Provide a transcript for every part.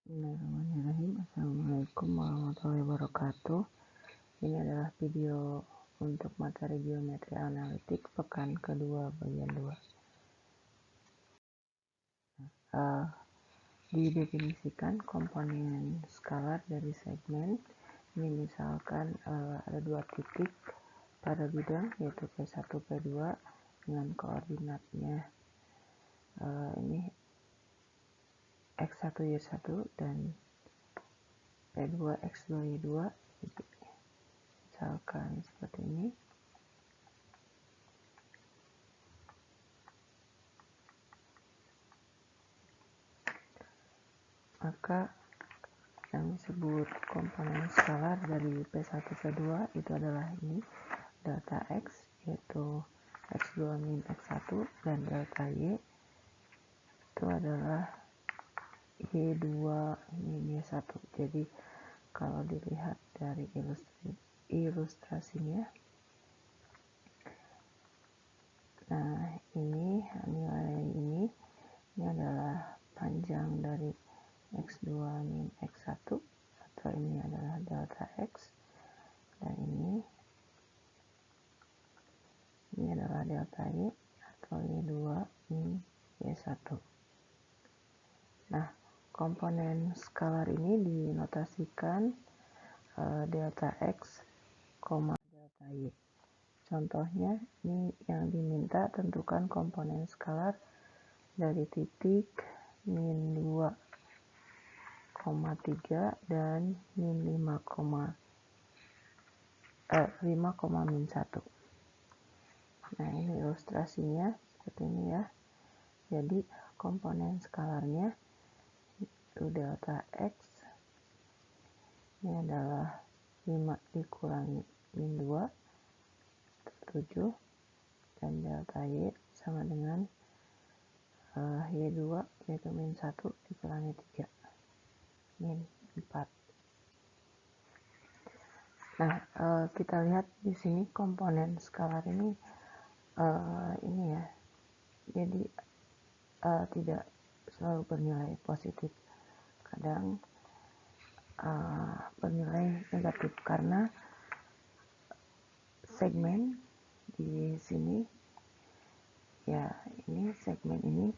Bismillahirrahmanirrahim. Assalamualaikum warahmatullahi wabarakatuh. Ini adalah video untuk materi geometri analitik pekan kedua bagian 2. Didefinisikan komponen skalar dari segmen. Ini misalkan ada dua titik pada bidang yaitu P1, P2 dengan koordinatnya ini X1, Y1 dan P2, X2, Y2. Jadi, misalkan seperti ini. Maka yang disebut komponen skalar dari P1, P2 itu adalah ini delta X, yaitu X2 min X1, dan delta Y itu adalah Y2 min Y1. Jadi kalau dilihat dari ilustrasinya, nah ini nilai ini adalah panjang dari X2 min X1, atau ini adalah delta X, dan ini adalah delta Y atau Y2 min Y1. Nah, komponen skalar ini dinotasikan delta X, delta Y. Contohnya, ini yang diminta tentukan komponen skalar dari titik min 2,3 dan min 5, min 1. Nah, ini ilustrasinya seperti ini ya. Jadi komponen skalarnya itu delta X ini adalah 5 dikurangi min 2 7, dan delta Y sama dengan Y2 yaitu min 1 dikurangi 3 min 4. Nah, kita lihat di sini komponen skalar ini ya. Jadi tidak selalu bernilai positif. Kadang bernilai negatif karena segmen di sini ya, ini segmen ini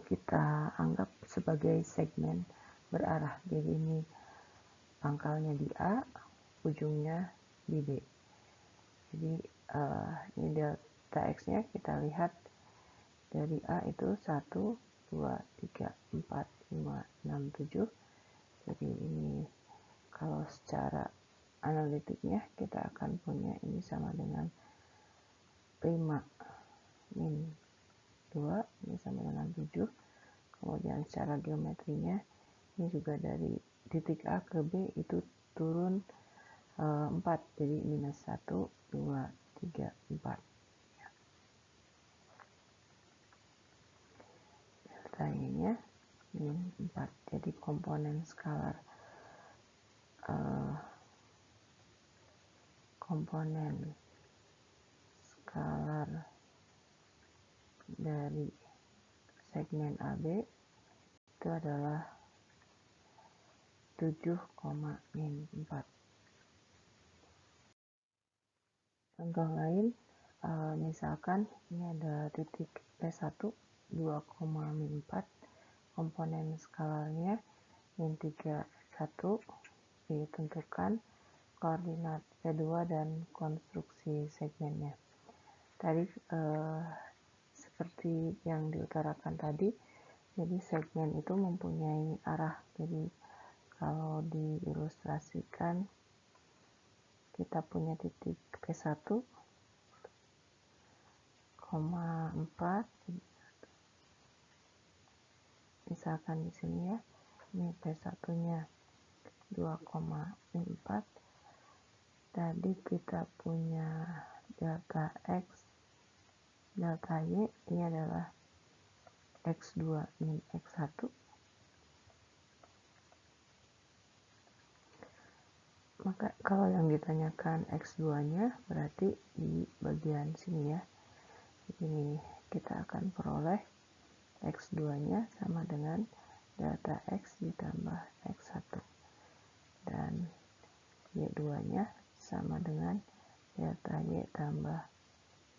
kita anggap sebagai segmen berarah. Jadi ini pangkalnya di A, ujungnya di B. Jadi ini delta X nya kita lihat dari A itu 1, 2, 3, 4, 5, 6, 7. Jadi ini kalau secara analitiknya kita akan punya ini sama dengan 5 min 2, ini sama dengan 7. Kemudian secara geometrinya ini juga dari titik A ke B itu turun 4, jadi minus 1, 2, 3, 4. Delta Y-nya min 4. Jadi komponen skalar dari segmen AB itu adalah 7, min 4. Contoh lain, misalkan ini ada titik P1 2, min 4, komponen skalarnya min 3, 1, ditentukan koordinat P2 dan konstruksi segmennya. Tadi seperti yang diutarakan tadi, jadi segmen itu mempunyai arah. Jadi kalau diilustrasikan, kita punya titik P1, 4, misalkan di sini ya, ini P1-nya 2,4. Tadi kita punya delta X, delta Y ini adalah X2 min X1. Maka kalau yang ditanyakan X2-nya berarti di bagian sini ya. Ini kita akan peroleh X2-nya sama dengan delta X ditambah X1, dan Y2 nya sama dengan delta Y tambah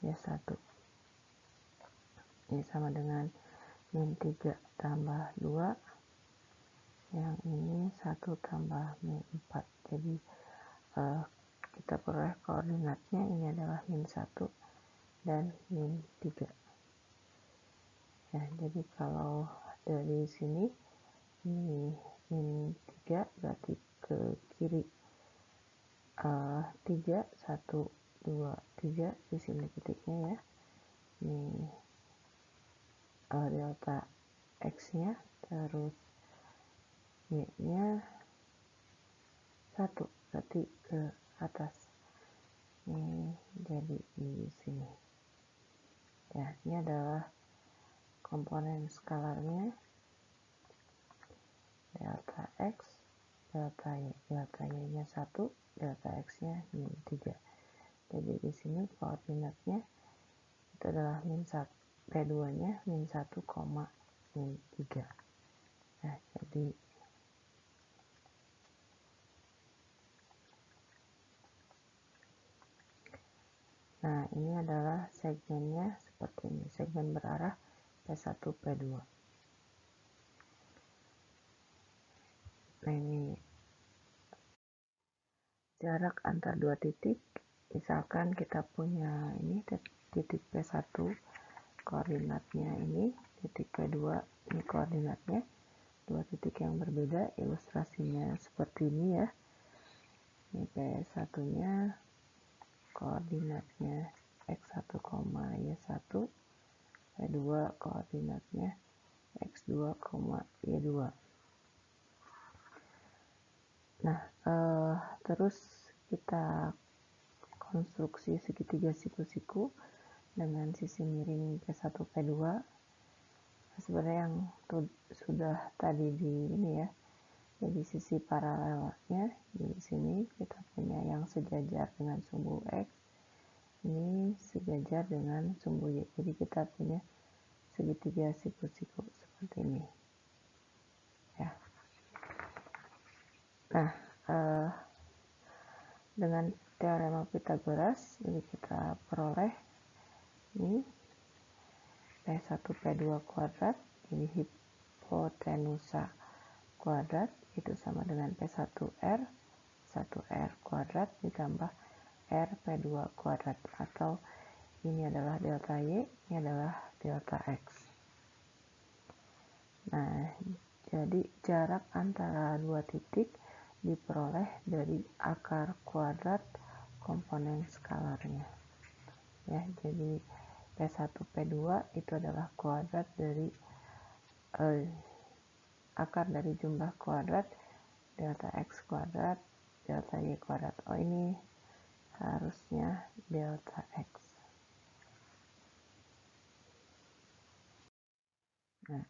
Y1. Ini sama dengan min 3 tambah 2, yang ini 1 tambah min 4. Jadi kita peroleh koordinatnya ini adalah min 1 dan min 3. Ya, jadi kalau dari sini ini min 3 berarti ke kiri 3, 1, 2, 3 di sini titiknya ya. Ini delta X nya, terus Y nya 1 berarti ke atas. Ini jadi di sini ya. Ini adalah komponen skalarnya delta X, delta Y. Delta Y nya 1, delta X nya min 3. Jadi di sini koordinatnya itu adalah min 1, P2 nya min 1, min 3. Nah, jadi ini adalah segmennya seperti ini, segmen berarah P1, P2. Nah, ini jarak antar dua titik. Misalkan kita punya ini titik P1, koordinatnya ini, titik P2 ini koordinatnya, dua titik yang berbeda. Ilustrasinya seperti ini ya. Ini P1 nya koordinatnya X1, Y1, P2 koordinatnya X2, Y2. Nah, terus kita konstruksi segitiga siku-siku dengan sisi miring P1, P2. Sebenarnya yang sudah tadi di ini ya. Jadi sisi paralelnya di sini kita punya yang sejajar dengan sumbu X, ini sejajar dengan sumbu Y. Jadi kita punya segitiga siku-siku seperti ini ya. Nah, dengan teorema Pythagoras ini kita peroleh ini P1 P2 kuadrat, ini hipotenusa kuadrat itu sama dengan P1R 1R kuadrat ditambah R P2 kuadrat, atau ini adalah delta Y, ini adalah delta X. Nah, jadi jarak antara dua titik diperoleh dari akar kuadrat komponen skalarnya. Ya, jadi P1 P2 itu adalah kuadrat dari akar dari jumlah kuadrat delta X kuadrat delta Y kuadrat. Oh, ini harusnya delta X. Nah,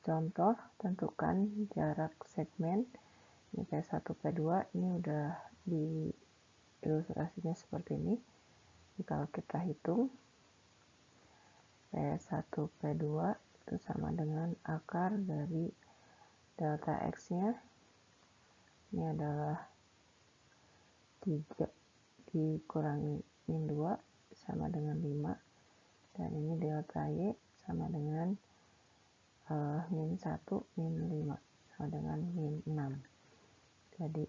contoh tentukan jarak segmen ini P1 P2, ini udah di ilustrasinya seperti ini. Jadi kalau kita hitung P1 P2 itu sama dengan akar dari delta X nya ini adalah 3 dikurangi min 2 sama dengan 5, dan ini delta Y sama dengan min 1 min 5 sama dengan min 6. Jadi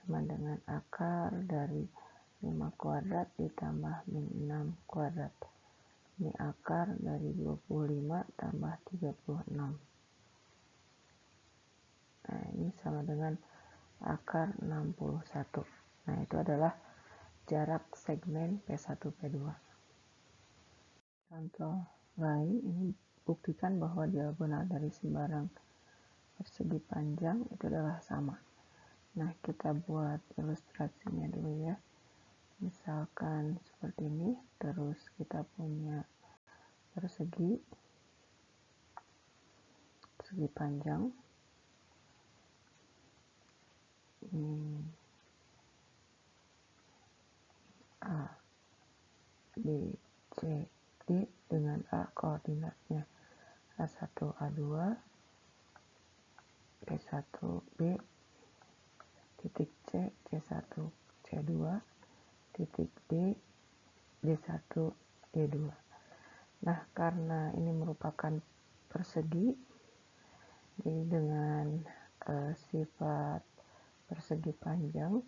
sama dengan akar dari 5 kuadrat ditambah min 6 kuadrat. Ini akar dari 25 tambah 36. Nah, ini sama dengan akar 61. Nah, itu adalah jarak segmen P1 P2. Contoh lain, ini buktikan bahwa diagonal dari sembarang persegi panjang itu adalah sama. Nah, kita buat ilustrasinya dulu ya. Misalkan seperti ini, terus kita punya persegi panjang ini A, B, C, D. dengan A koordinatnya A1, A2, B1, B, titik C, C1, C2, titik D, D1, D2. Nah, karena ini merupakan persegi, jadi dengan sifat persegi panjang,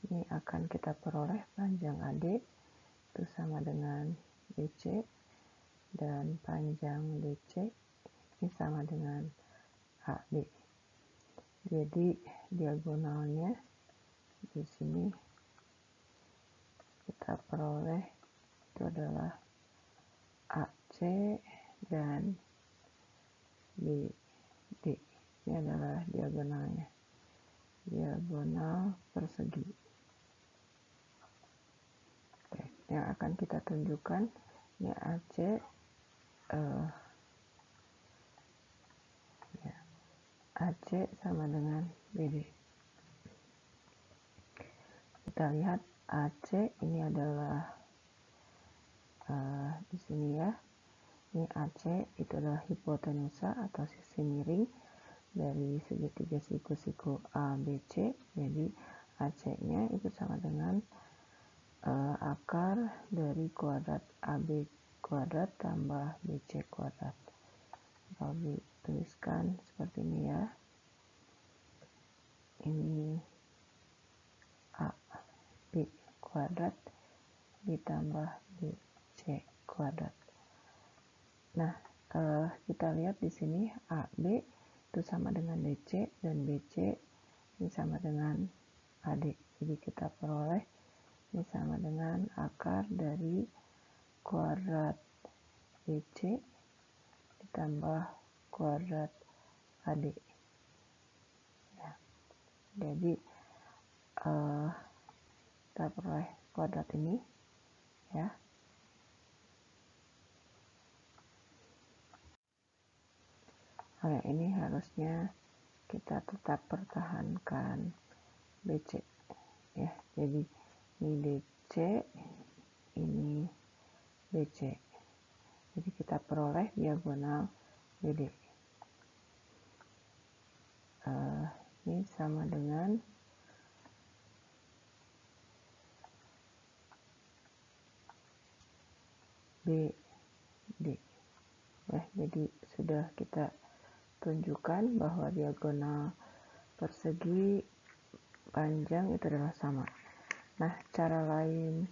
ini akan kita peroleh panjang AD itu sama dengan BC, dan panjang DC ini sama dengan AB. Jadi diagonalnya di sini kita peroleh itu adalah AC dan BD. Ini adalah diagonalnya, diagonal persegi. Oke, yang akan kita tunjukkan ini AC, AC sama dengan BD. Kita lihat AC ini adalah di sini ya. Ini AC itu adalah hipotenusa atau sisi miring dari segitiga siku-siku ABC. Jadi AC-nya itu sama dengan akar dari kuadrat AB kuadrat tambah BC kuadrat. Kalau dituliskan seperti ini ya. Ini AB kuadrat ditambah BC kuadrat. Nah, kita lihat di sini AB itu sama dengan DC dan BC ini sama dengan AD. Jadi kita peroleh ini sama dengan akar dari kuadrat BC ditambah kuadrat AD. Ya. Jadi kita peroleh kuadrat ini ya. Nah, ini harusnya kita tetap pertahankan BC ya. Jadi ini DC, ini BC. Jadi kita peroleh diagonal BD. Ini sama dengan BD. Ya, jadi sudah kita tunjukkan bahwa diagonal persegi panjang itu adalah sama. Nah, cara lain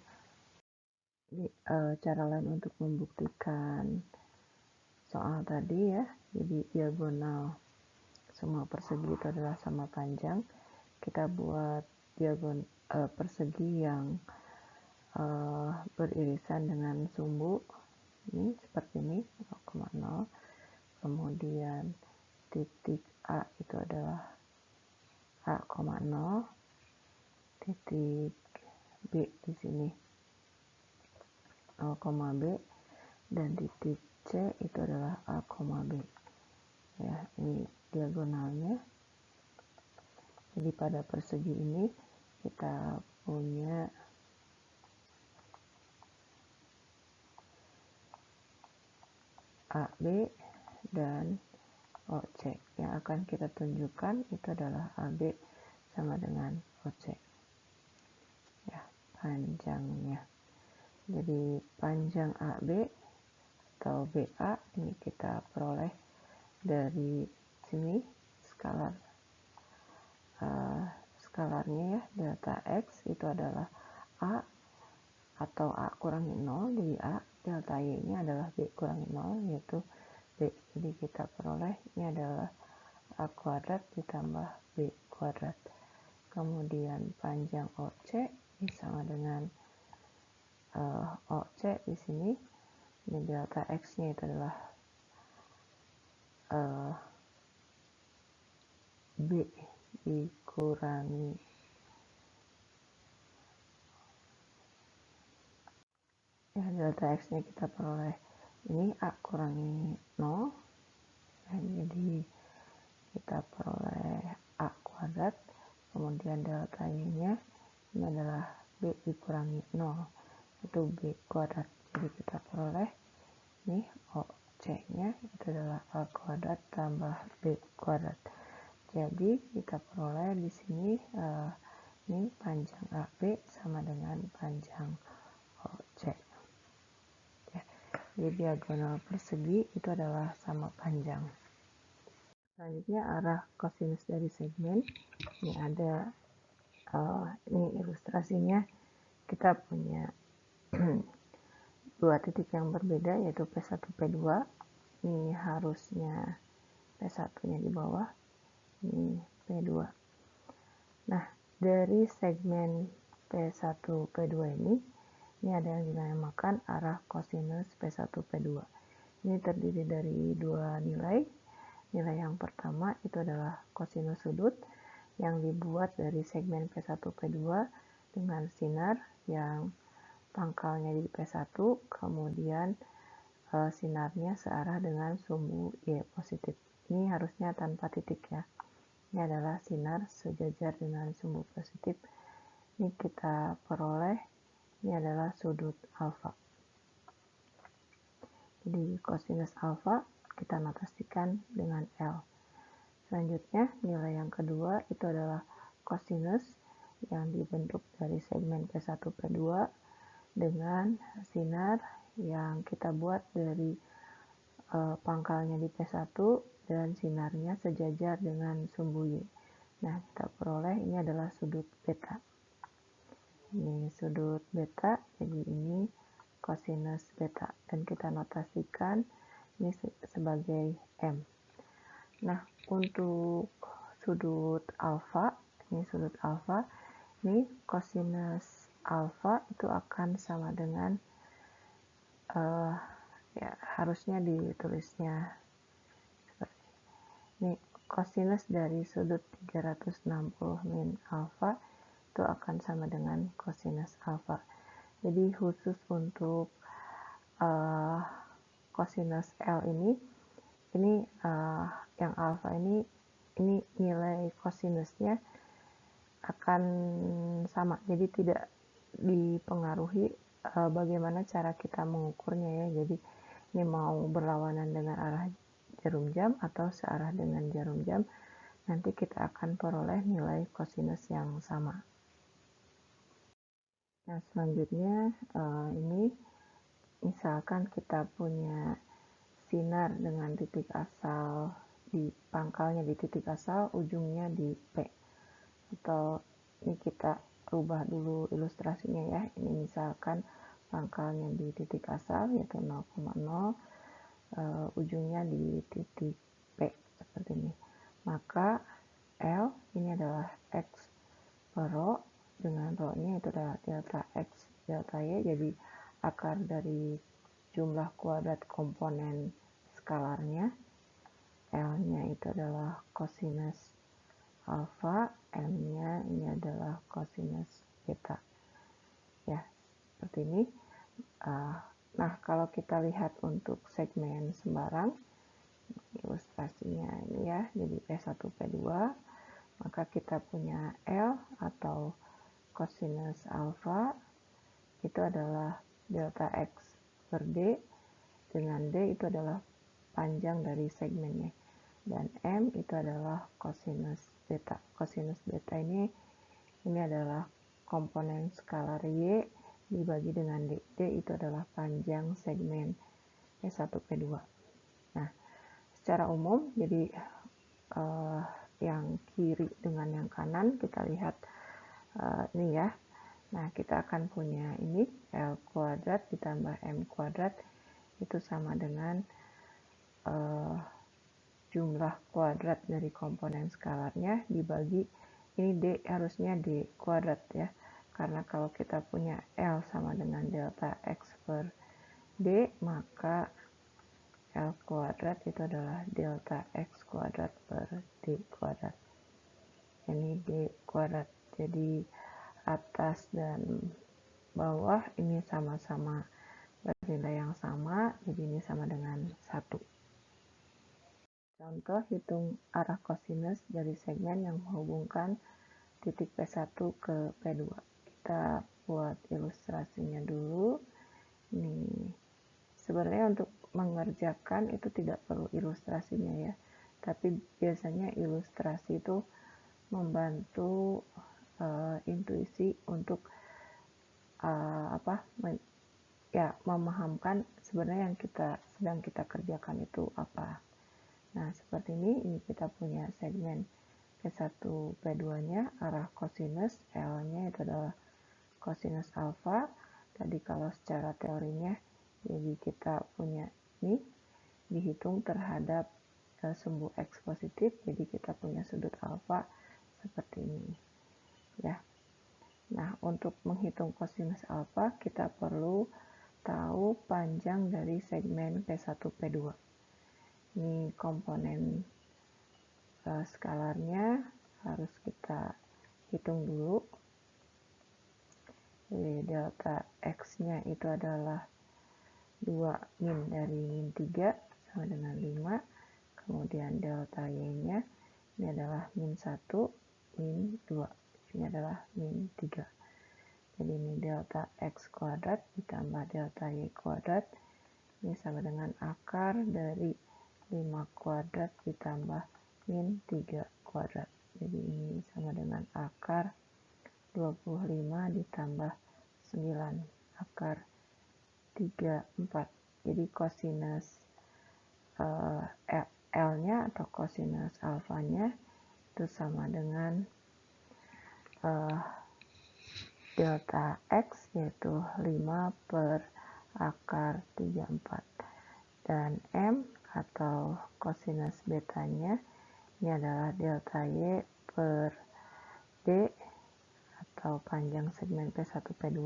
untuk membuktikan soal tadi ya, jadi diagonal semua persegi itu adalah sama panjang. Kita buat persegi yang beririsan dengan sumbu ini seperti ini 0,0. Kemudian titik A itu adalah A,0, titik B di sini 0,B, dan titik C itu adalah A,B. Ya, ini diagonalnya. Jadi pada persegi ini kita punya AB dan OC. Yang akan kita tunjukkan itu adalah AB sama dengan OC. Ya, panjangnya. Jadi panjang AB atau BA ini kita peroleh dari sini skalarnya ya, delta X itu adalah A atau A kurangi 0, jadi A, delta Y ini adalah B kurangi 0, yaitu B. Jadi kita peroleh ini adalah A kuadrat ditambah B kuadrat. Kemudian panjang OC ini sama dengan OC di sini. Ini delta X-nya itu adalah B dikurangi ya, delta X-nya kita peroleh ini A kurangi 0. Nah, jadi kita peroleh A kuadrat, kemudian delta Y-nya ini adalah B dikurangi 0, itu B kuadrat. Jadi kita peroleh ini AB-nya itu adalah A kuadrat tambah B kuadrat. Jadi kita peroleh di sini ini panjang AB sama dengan panjang OC. Ya, jadi diagonal persegi itu adalah sama panjang. Selanjutnya arah kosinus dari segmen. Ini ada ini ilustrasinya. Kita punya dua titik yang berbeda yaitu P1 P2. Ini harusnya P1-nya di bawah, ini P2. Nah, dari segmen P1 P2 ini ada yang dinamakan arah kosinus P1 P2. Ini terdiri dari dua nilai. Nilai yang pertama itu adalah kosinus sudut yang dibuat dari segmen P1 P2 dengan sinar yang pangkalnya di P1, kemudian sinarnya searah dengan sumbu Y positif. Ini harusnya tanpa titik ya. Ini adalah sinar sejajar dengan sumbu positif. Ini kita peroleh, ini adalah sudut alfa. Jadi kosinus alfa kita notasikan dengan L. Selanjutnya nilai yang kedua itu adalah kosinus yang dibentuk dari segmen P1 P2 dengan sinar yang kita buat dari pangkalnya di P1 dan sinarnya sejajar dengan sumbu Y. Nah, kita peroleh ini adalah sudut beta. Ini sudut beta, jadi ini kosinus beta dan kita notasikan ini sebagai M. Nah, untuk sudut alfa, ini kosinus alfa itu akan sama dengan ya harusnya ditulisnya seperti ini. Kosinus dari sudut 360 min alfa itu akan sama dengan kosinus alfa. Jadi khusus untuk kosinus L ini yang alfa ini nilai kosinusnya akan sama. Jadi tidak dipengaruhi bagaimana cara kita mengukurnya ya. Jadi ini mau berlawanan dengan arah jarum jam atau searah dengan jarum jam, nanti kita akan peroleh nilai kosinus yang sama. Nah, selanjutnya ini misalkan kita punya sinar dengan titik asal di pangkalnya di titik asal, ujungnya di P. Atau ini kita rubah dulu ilustrasinya ya. Ini misalkan pangkalnya di titik asal yaitu 0,0, ujungnya di titik P seperti ini. Maka L ini adalah X per rho, dengan rho-nya itu adalah delta X delta Y, jadi akar dari jumlah kuadrat komponen skalarnya. L-nya itu adalah kosinus alfa, M-nya ini adalah kosinus beta. Ya, seperti ini. Nah, kalau kita lihat untuk segmen sembarang, ilustrasinya ini ya, jadi P1 P2, maka kita punya L atau kosinus alfa itu adalah delta X per D, dengan D itu adalah panjang dari segmennya, dan M itu adalah kosinus beta. Kosinus beta ini adalah komponen skalar Y dibagi dengan D. D itu adalah panjang segmen P1 P2. Nah, secara umum jadi yang kiri dengan yang kanan kita lihat ini ya. Nah, kita akan punya ini L kuadrat ditambah M kuadrat itu sama dengan jumlah kuadrat dari komponen skalarnya dibagi ini D, harusnya D kuadrat ya. Karena kalau kita punya L sama dengan delta X per D, maka L kuadrat itu adalah delta X kuadrat per D kuadrat. Ini D kuadrat. Jadi atas dan bawah ini sama-sama bernilai yang sama, jadi ini sama dengan 1. Contoh hitung arah kosinus dari segmen yang menghubungkan titik P1 ke P2. Kita buat ilustrasinya dulu. Ini sebenarnya untuk mengerjakan itu tidak perlu ilustrasinya ya, tapi biasanya ilustrasi itu membantu intuisi untuk memahamkan sebenarnya yang sedang kita kerjakan itu apa. Nah, seperti ini kita punya segmen P1, P2 nya arah kosinus, L nya itu adalah kosinus alfa. Tadi kalau secara teorinya, jadi kita punya ini dihitung terhadap sumbu X positif, jadi kita punya sudut alfa seperti ini ya. Nah, untuk menghitung kosinus alfa kita perlu tahu panjang dari segmen P1 P2. Ini komponen skalarnya harus kita hitung dulu. Jadi delta X nya itu adalah 2 min dari min 3 sama dengan 5. Kemudian delta Y nya ini adalah min 1, min 2. Ini adalah min 3. Jadi ini delta X kuadrat ditambah delta Y kuadrat. Ini sama dengan akar dari 5 kuadrat ditambah min 3 kuadrat. Jadi ini sama dengan akar 25 ditambah 9 akar 34. Jadi kosinus L nya atau kosinus alfanya itu sama dengan delta X yaitu 5 per akar 34. Dan M atau kosinus betanya ini adalah delta Y per D atau panjang segmen P1 P2.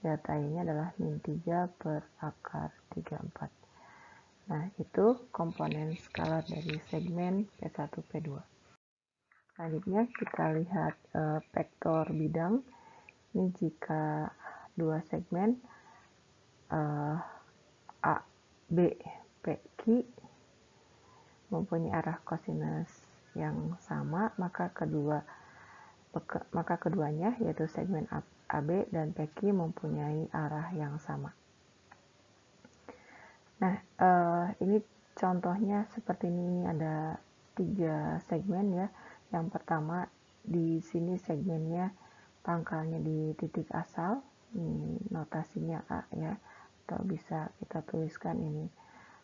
Delta Y nya adalah min 3 per akar 34. Nah, itu komponen skalar dari segmen P1 P2. Selanjutnya kita lihat vektor bidang. Ini jika dua segmen A, B, P, Q mempunyai arah kosinus yang sama, maka keduanya yaitu segmen AB dan PQ mempunyai arah yang sama. Nah, ini contohnya seperti ini ada 3 segmen ya. Yang pertama di sini segmennya pangkalnya di titik asal, ini notasinya A ya, atau bisa kita tuliskan ini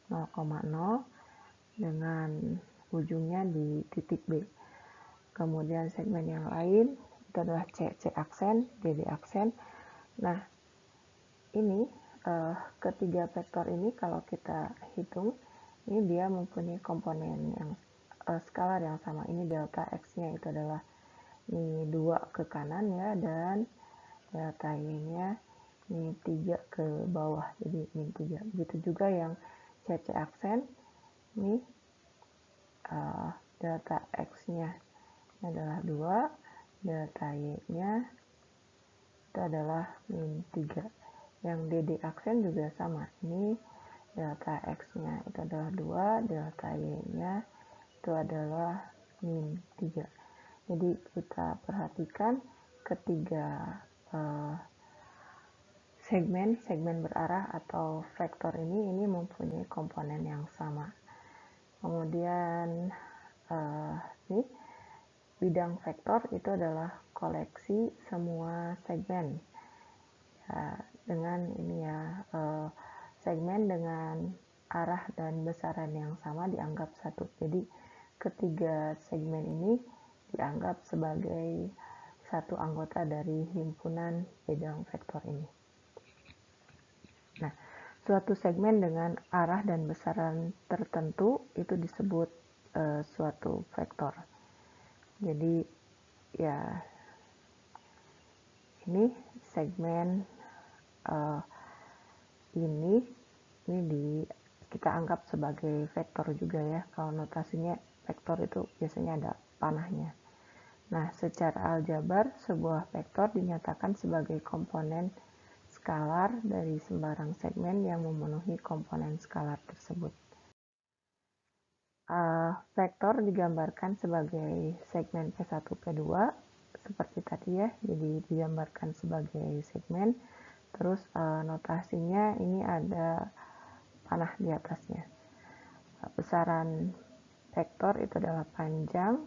0,0 dengan ujungnya di titik B. Kemudian segmen yang lain itu adalah C aksen, DD aksen. Nah, ini ketiga vektor ini kalau kita hitung, ini dia mempunyai komponen yang skalar yang sama. Ini delta X-nya itu adalah ini 2 ke kanan ya, dan delta Y-nya ini 3 ke bawah, jadi min 3. Begitu juga yang CC aksen, ini delta X-nya adalah 2, delta Y-nya itu adalah min 3. Yang DD aksen juga sama, ini delta X-nya itu adalah 2, delta Y-nya itu adalah min 3. Jadi kita perhatikan ketiga segmen berarah atau vektor ini mempunyai komponen yang sama. Kemudian ini bidang vektor itu adalah koleksi semua segmen ya, dengan ini ya segmen dengan arah dan besaran yang sama dianggap satu. Jadi ketiga segmen ini dianggap sebagai satu anggota dari himpunan bidang vektor ini. Nah, suatu segmen dengan arah dan besaran tertentu itu disebut suatu vektor. Jadi ya ini segmen ini kita anggap sebagai vektor juga ya. Kalau notasinya vektor itu biasanya ada panahnya. Nah, secara aljabar sebuah vektor dinyatakan sebagai komponen skalar dari sembarang segmen yang memenuhi komponen skalar tersebut. Vektor digambarkan sebagai segmen P1 P2 seperti tadi ya, jadi digambarkan sebagai segmen. Terus notasinya ini ada panah di atasnya. Besaran vektor itu adalah panjang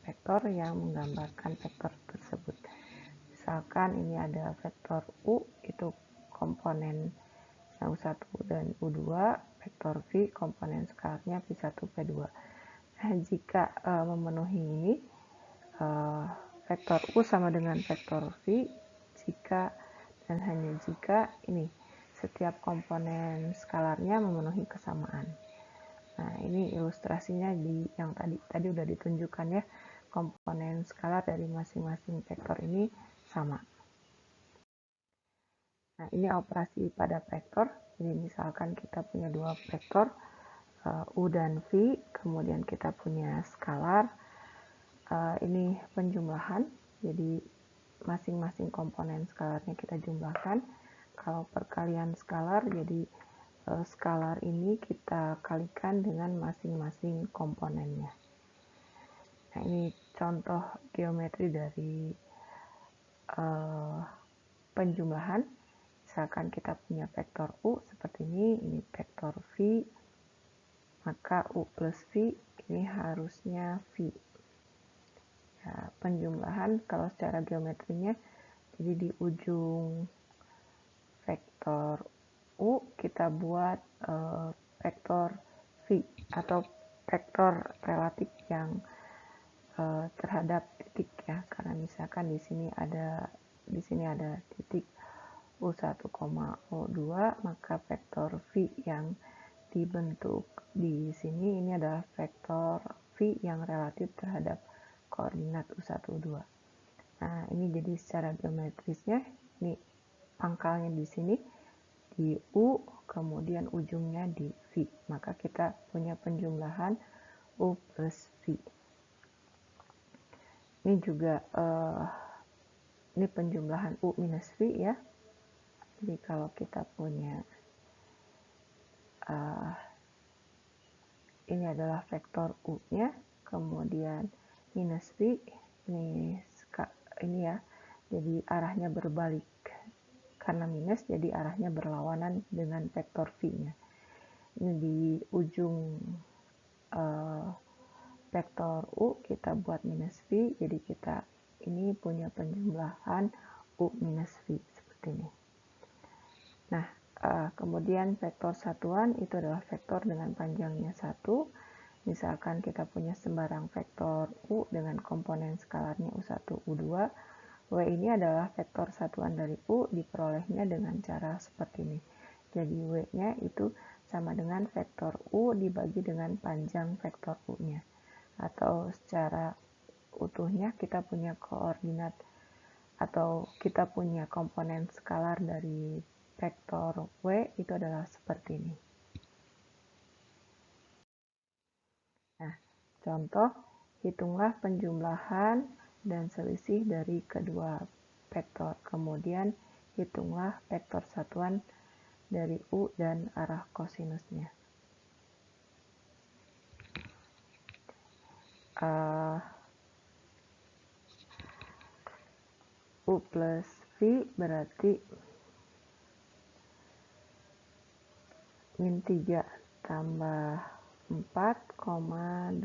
vektor yang menggambarkan vektor tersebut. Misalkan ini ada vektor U, itu komponen yang U1 dan U2, vektor V komponen skalarnya V1, V2. Nah, jika memenuhi ini, vektor U sama dengan vektor V jika dan hanya jika ini setiap komponen skalarnya memenuhi kesamaan. Nah, ini ilustrasinya di yang tadi udah ditunjukkan ya, komponen skalar dari masing-masing vektor ini sama. Nah, ini operasi pada vektor. Jadi misalkan kita punya dua vektor U dan V, kemudian kita punya skalar. Ini penjumlahan, jadi masing-masing komponen skalarnya kita jumlahkan. Kalau perkalian skalar, jadi skalar ini kita kalikan dengan masing-masing komponennya. Nah, ini contoh geometri dari penjumlahan. Misalkan kita punya vektor U seperti ini vektor V, maka U plus V ini harusnya V. Ya, penjumlahan kalau secara geometrinya, jadi di ujung vektor U kita buat vektor V atau vektor relatif yang terhadap titik ya, karena misalkan di sini ada titik U1, U2, maka vektor V yang dibentuk di sini ini adalah vektor V yang relatif terhadap koordinat U1, U2. Nah, ini jadi secara geometrisnya, ini pangkalnya di sini di U, kemudian ujungnya di V. Maka kita punya penjumlahan U plus V. Ini juga ini penjumlahan U minus V ya. Jadi kalau kita punya ini adalah vektor U-nya, kemudian minus V, ini ya, jadi arahnya berbalik. Karena minus, jadi arahnya berlawanan dengan vektor V-nya. Ini di ujung vektor U, kita buat minus V, jadi kita ini punya penjumlahan U minus V, seperti ini. Nah, kemudian vektor satuan itu adalah vektor dengan panjangnya 1. Misalkan kita punya sembarang vektor U dengan komponen skalarnya U1, U2. W ini adalah vektor satuan dari U, diperolehnya dengan cara seperti ini. Jadi W-nya itu sama dengan vektor U dibagi dengan panjang vektor U-nya. Atau secara utuhnya kita punya koordinat atau kita punya komponen skalar dari vektor W itu adalah seperti ini. Nah, contoh, hitunglah penjumlahan dan selisih dari kedua vektor. Kemudian, hitunglah vektor satuan dari U dan arah kosinusnya. U plus V berarti min 3 tambah 4,2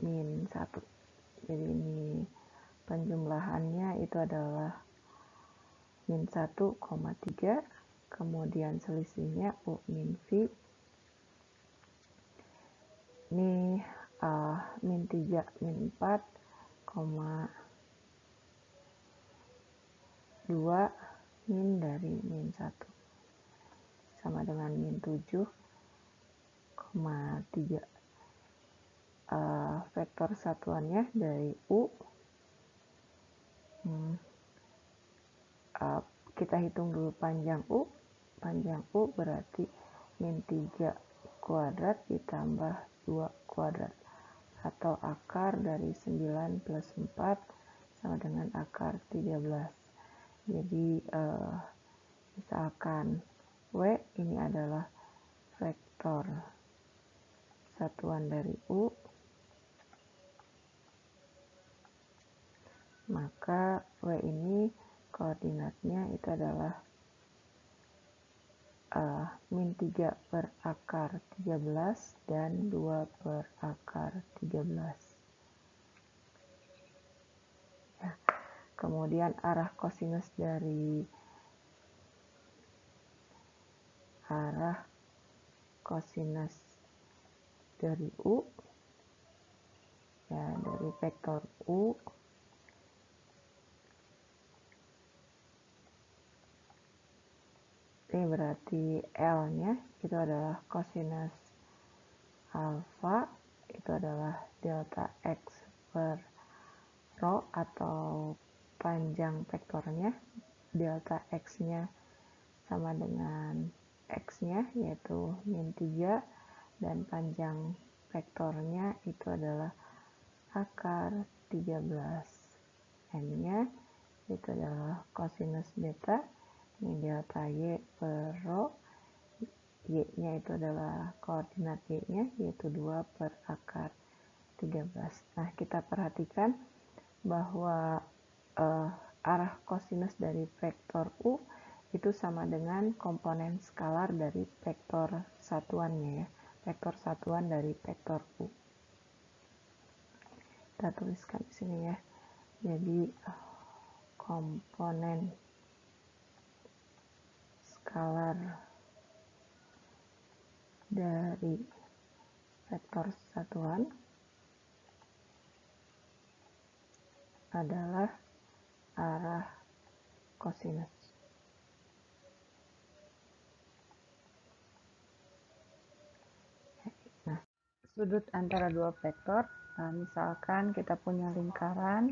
min 1. Jadi ini penjumlahannya itu adalah min 1,3, kemudian selisihnya U min V. Ini min 3 min 4,2 min dari min 1 sama dengan min 7,3. Vektor satuannya dari U kita hitung dulu panjang U berarti min 3 kuadrat ditambah 2 kuadrat atau akar dari 9 plus 4 sama dengan akar 13. Jadi misalkan W ini adalah vektor satuan dari U, maka W ini koordinatnya itu adalah min 3 per akar 13 dan 2 per akar 13. Ya. Kemudian arah kosinus dari U, ya, dari vektor U ini berarti L-nya itu adalah kosinus alfa, itu adalah delta X per rho atau panjang vektornya. Delta X-nya sama dengan X-nya yaitu min 3 dan panjang vektornya itu adalah akar 13. N-nya itu adalah kosinus beta, ini delta Y per rho, Y-nya itu adalah koordinat Y-nya yaitu 2 per akar 13. Nah, kita perhatikan bahwa arah kosinus dari vektor U itu sama dengan komponen skalar dari vektor satuannya, ya, vektor satuan dari vektor U. Kita tuliskan di sini, ya. Jadi komponen skalar dari vektor satuan adalah arah kosinus. Nah, sudut antara dua vektor, misalkan kita punya lingkaran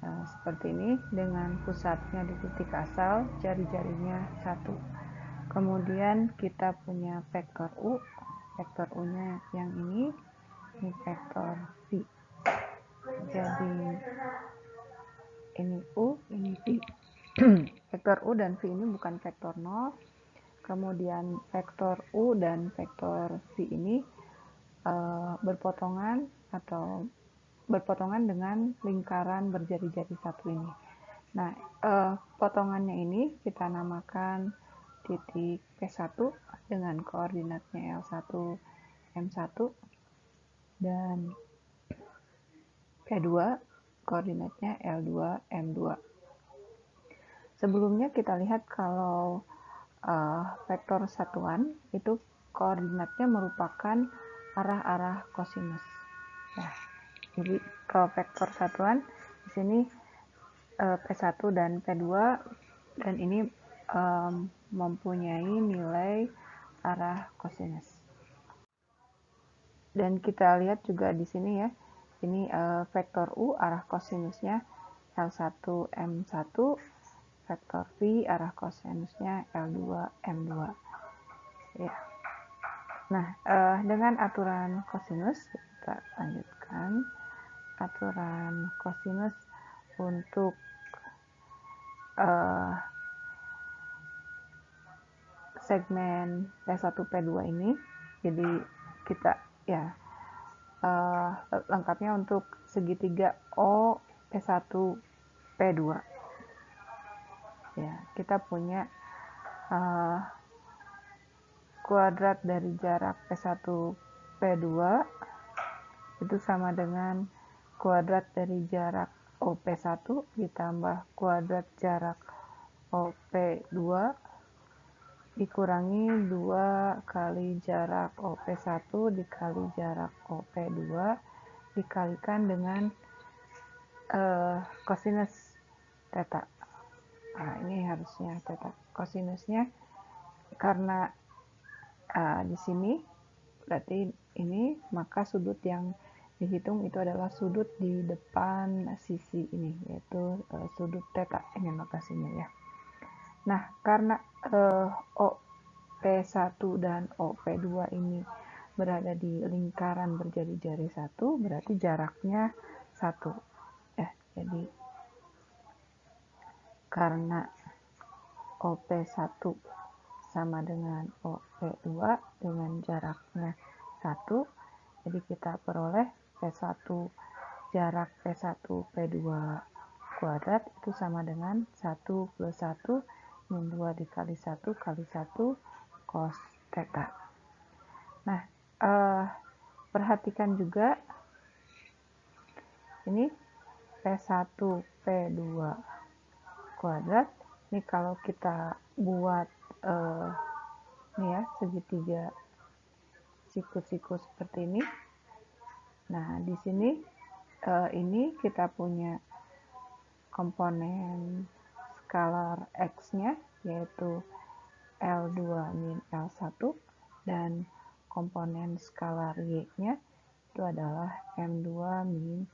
seperti ini dengan pusatnya di titik asal, jari-jarinya 1. Kemudian kita punya vektor U, vektor U-nya yang ini vektor V. Jadi ini U, ini V. Vektor U dan V ini bukan vektor 0. Kemudian vektor U dan vektor V ini berpotongan dengan lingkaran berjari-jari 1 ini. Nah, potongannya ini kita namakan titik P1 dengan koordinatnya L1, M1, dan P2 koordinatnya L2, M2. Sebelumnya kita lihat kalau vektor satuan itu koordinatnya merupakan arah-arah kosinus. Ya, jadi kalau vektor satuan di sini P1 dan P2 dan ini mempunyai nilai arah kosinus. Dan kita lihat juga di sini, ya, ini vektor U arah kosinusnya L1 M1, vektor V arah kosinusnya L2 M2. Ya. Nah, dengan aturan kosinus kita lanjutkan. Aturan kosinus untuk segmen P1 P2 ini, jadi kita, ya, lengkapnya untuk segitiga O P1 P2, ya, kita punya kuadrat dari jarak P1 P2 itu sama dengan kuadrat dari jarak OP1 ditambah kuadrat jarak OP2 dikurangi 2 kali jarak OP1 dikali jarak OP2 dikalikan dengan kosinus theta. Nah, ini harusnya theta. Kosinusnya karena di sini berarti ini, maka sudut yang dihitung itu adalah sudut di depan sisi ini, yaitu sudut theta ini lokasinya, ya. Nah, karena OP1 dan OP2 ini berada di lingkaran berjari-jari 1, berarti jaraknya 1. Ya, jadi karena OP1 sama dengan OP2 dengan jaraknya 1, jadi kita peroleh P1 jarak P1 P2 kuadrat itu sama dengan 1 plus 1 min 2 dikali 1 kali 1 cos theta. Nah, perhatikan juga ini P1 P2 kuadrat. Ini kalau kita buat ini ya, segitiga siku-siku seperti ini. Nah, di sini ini kita punya komponen skalar X-nya, yaitu L2 min L1, dan komponen skalar Y-nya itu adalah M2 min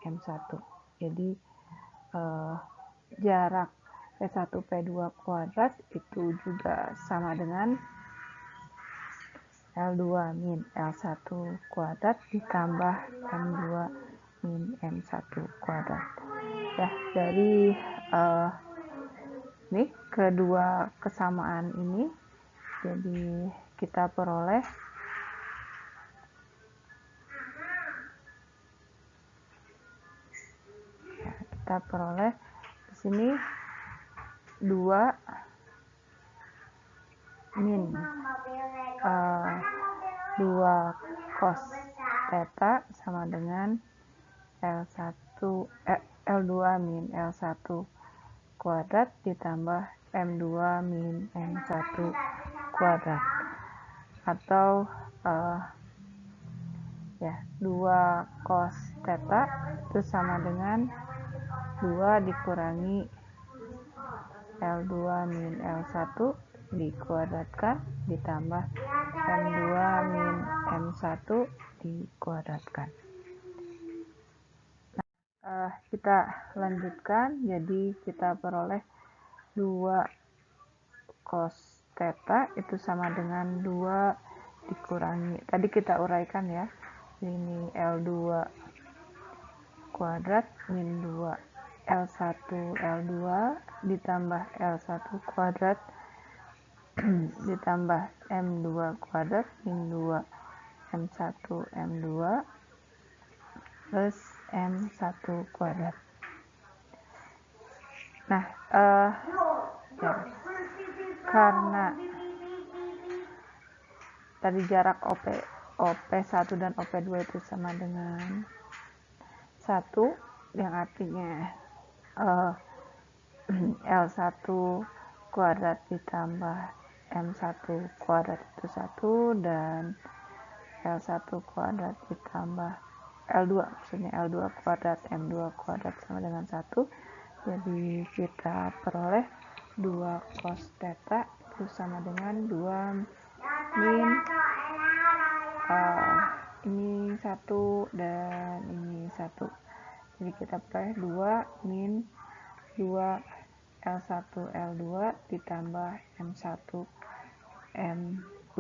M1. Jadi jarak P1 P2 kuadrat itu juga sama dengan L2 min L1 kuadrat ditambah M2 min M1 kuadrat. Ya, dari nih kedua kesamaan ini, jadi kita peroleh di sini 2 min 2 cos theta sama dengan L2 min L1 kuadrat ditambah M2 min M1 kuadrat, atau 2 cos theta itu sama dengan 2 dikurangi L2 min L1 dikuadratkan ditambah M2 min M1 dikuadratkan. Nah, kita lanjutkan, jadi kita peroleh 2 cos theta itu sama dengan 2 dikurangi, tadi kita uraikan ya, ini L2 kuadrat min 2 L1 L2 ditambah L1 kuadrat ditambah M2 kuadrat min 2 M1 M2 plus M1 kuadrat. Nah, karena tadi jarak OP1 dan OP2 itu sama dengan 1, yang artinya L1 kuadrat ditambah M1 kuadrat itu 1, dan L1 kuadrat ditambah L2, maksudnya L2 kuadrat M2 kuadrat sama dengan 1. Jadi kita peroleh 2 cos theta itu sama dengan 2 min ini 1 dan ini 1. Jadi kita peroleh 2 min 2 L1 L2 ditambah M1 M2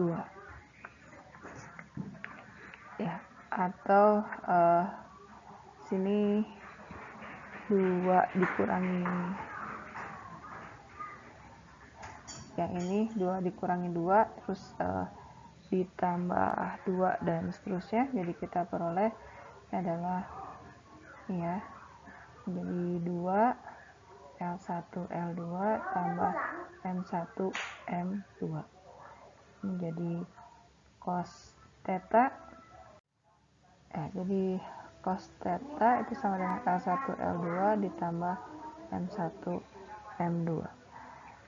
ya, atau sini 2 dikurangi yang ini, 2 dikurangi 2 terus ditambah 2 dan seterusnya. Jadi kita peroleh adalah ini ya, jadi 2 L1 L2 tambah M1 M2 menjadi cos theta. Jadi cos theta itu sama dengan L1 L2 ditambah M1 M2.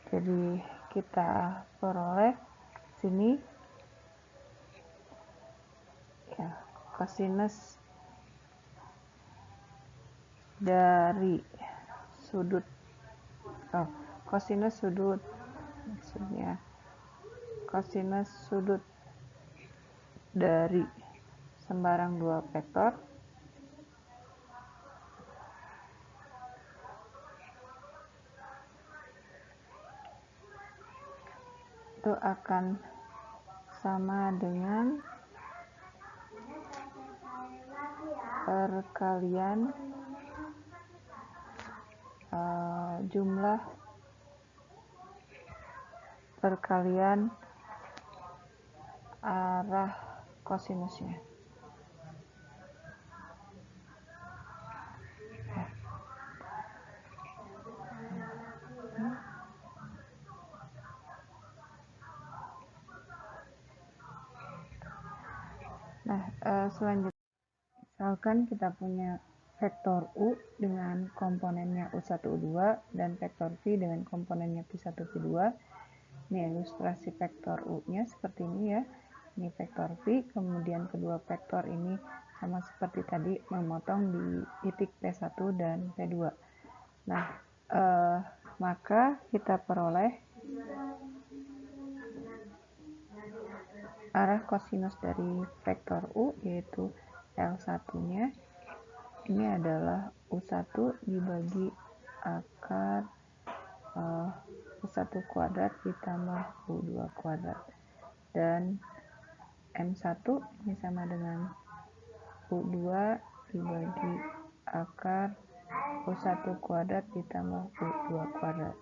Jadi kita peroleh sini ya, kosinus dari sudut kosinus sudut, maksudnya kosinus sudut dari sembarang 2 vektor itu akan sama dengan perkalian jumlah perkalian arah kosinusnya. selanjutnya misalkan kita punya vektor U dengan komponennya U1, U2 dan vektor V dengan komponennya V1, V2. Ini ilustrasi vektor U-nya seperti ini ya. Ini vektor V, kemudian kedua vektor ini sama seperti tadi memotong di titik P1 dan P2. Nah, maka kita peroleh arah kosinus dari vektor U yaitu L1-nya ini adalah U1 dibagi akar U1 kuadrat ditambah U2 kuadrat, dan M1 ini sama dengan U2 dibagi akar U1 kuadrat ditambah U2 kuadrat.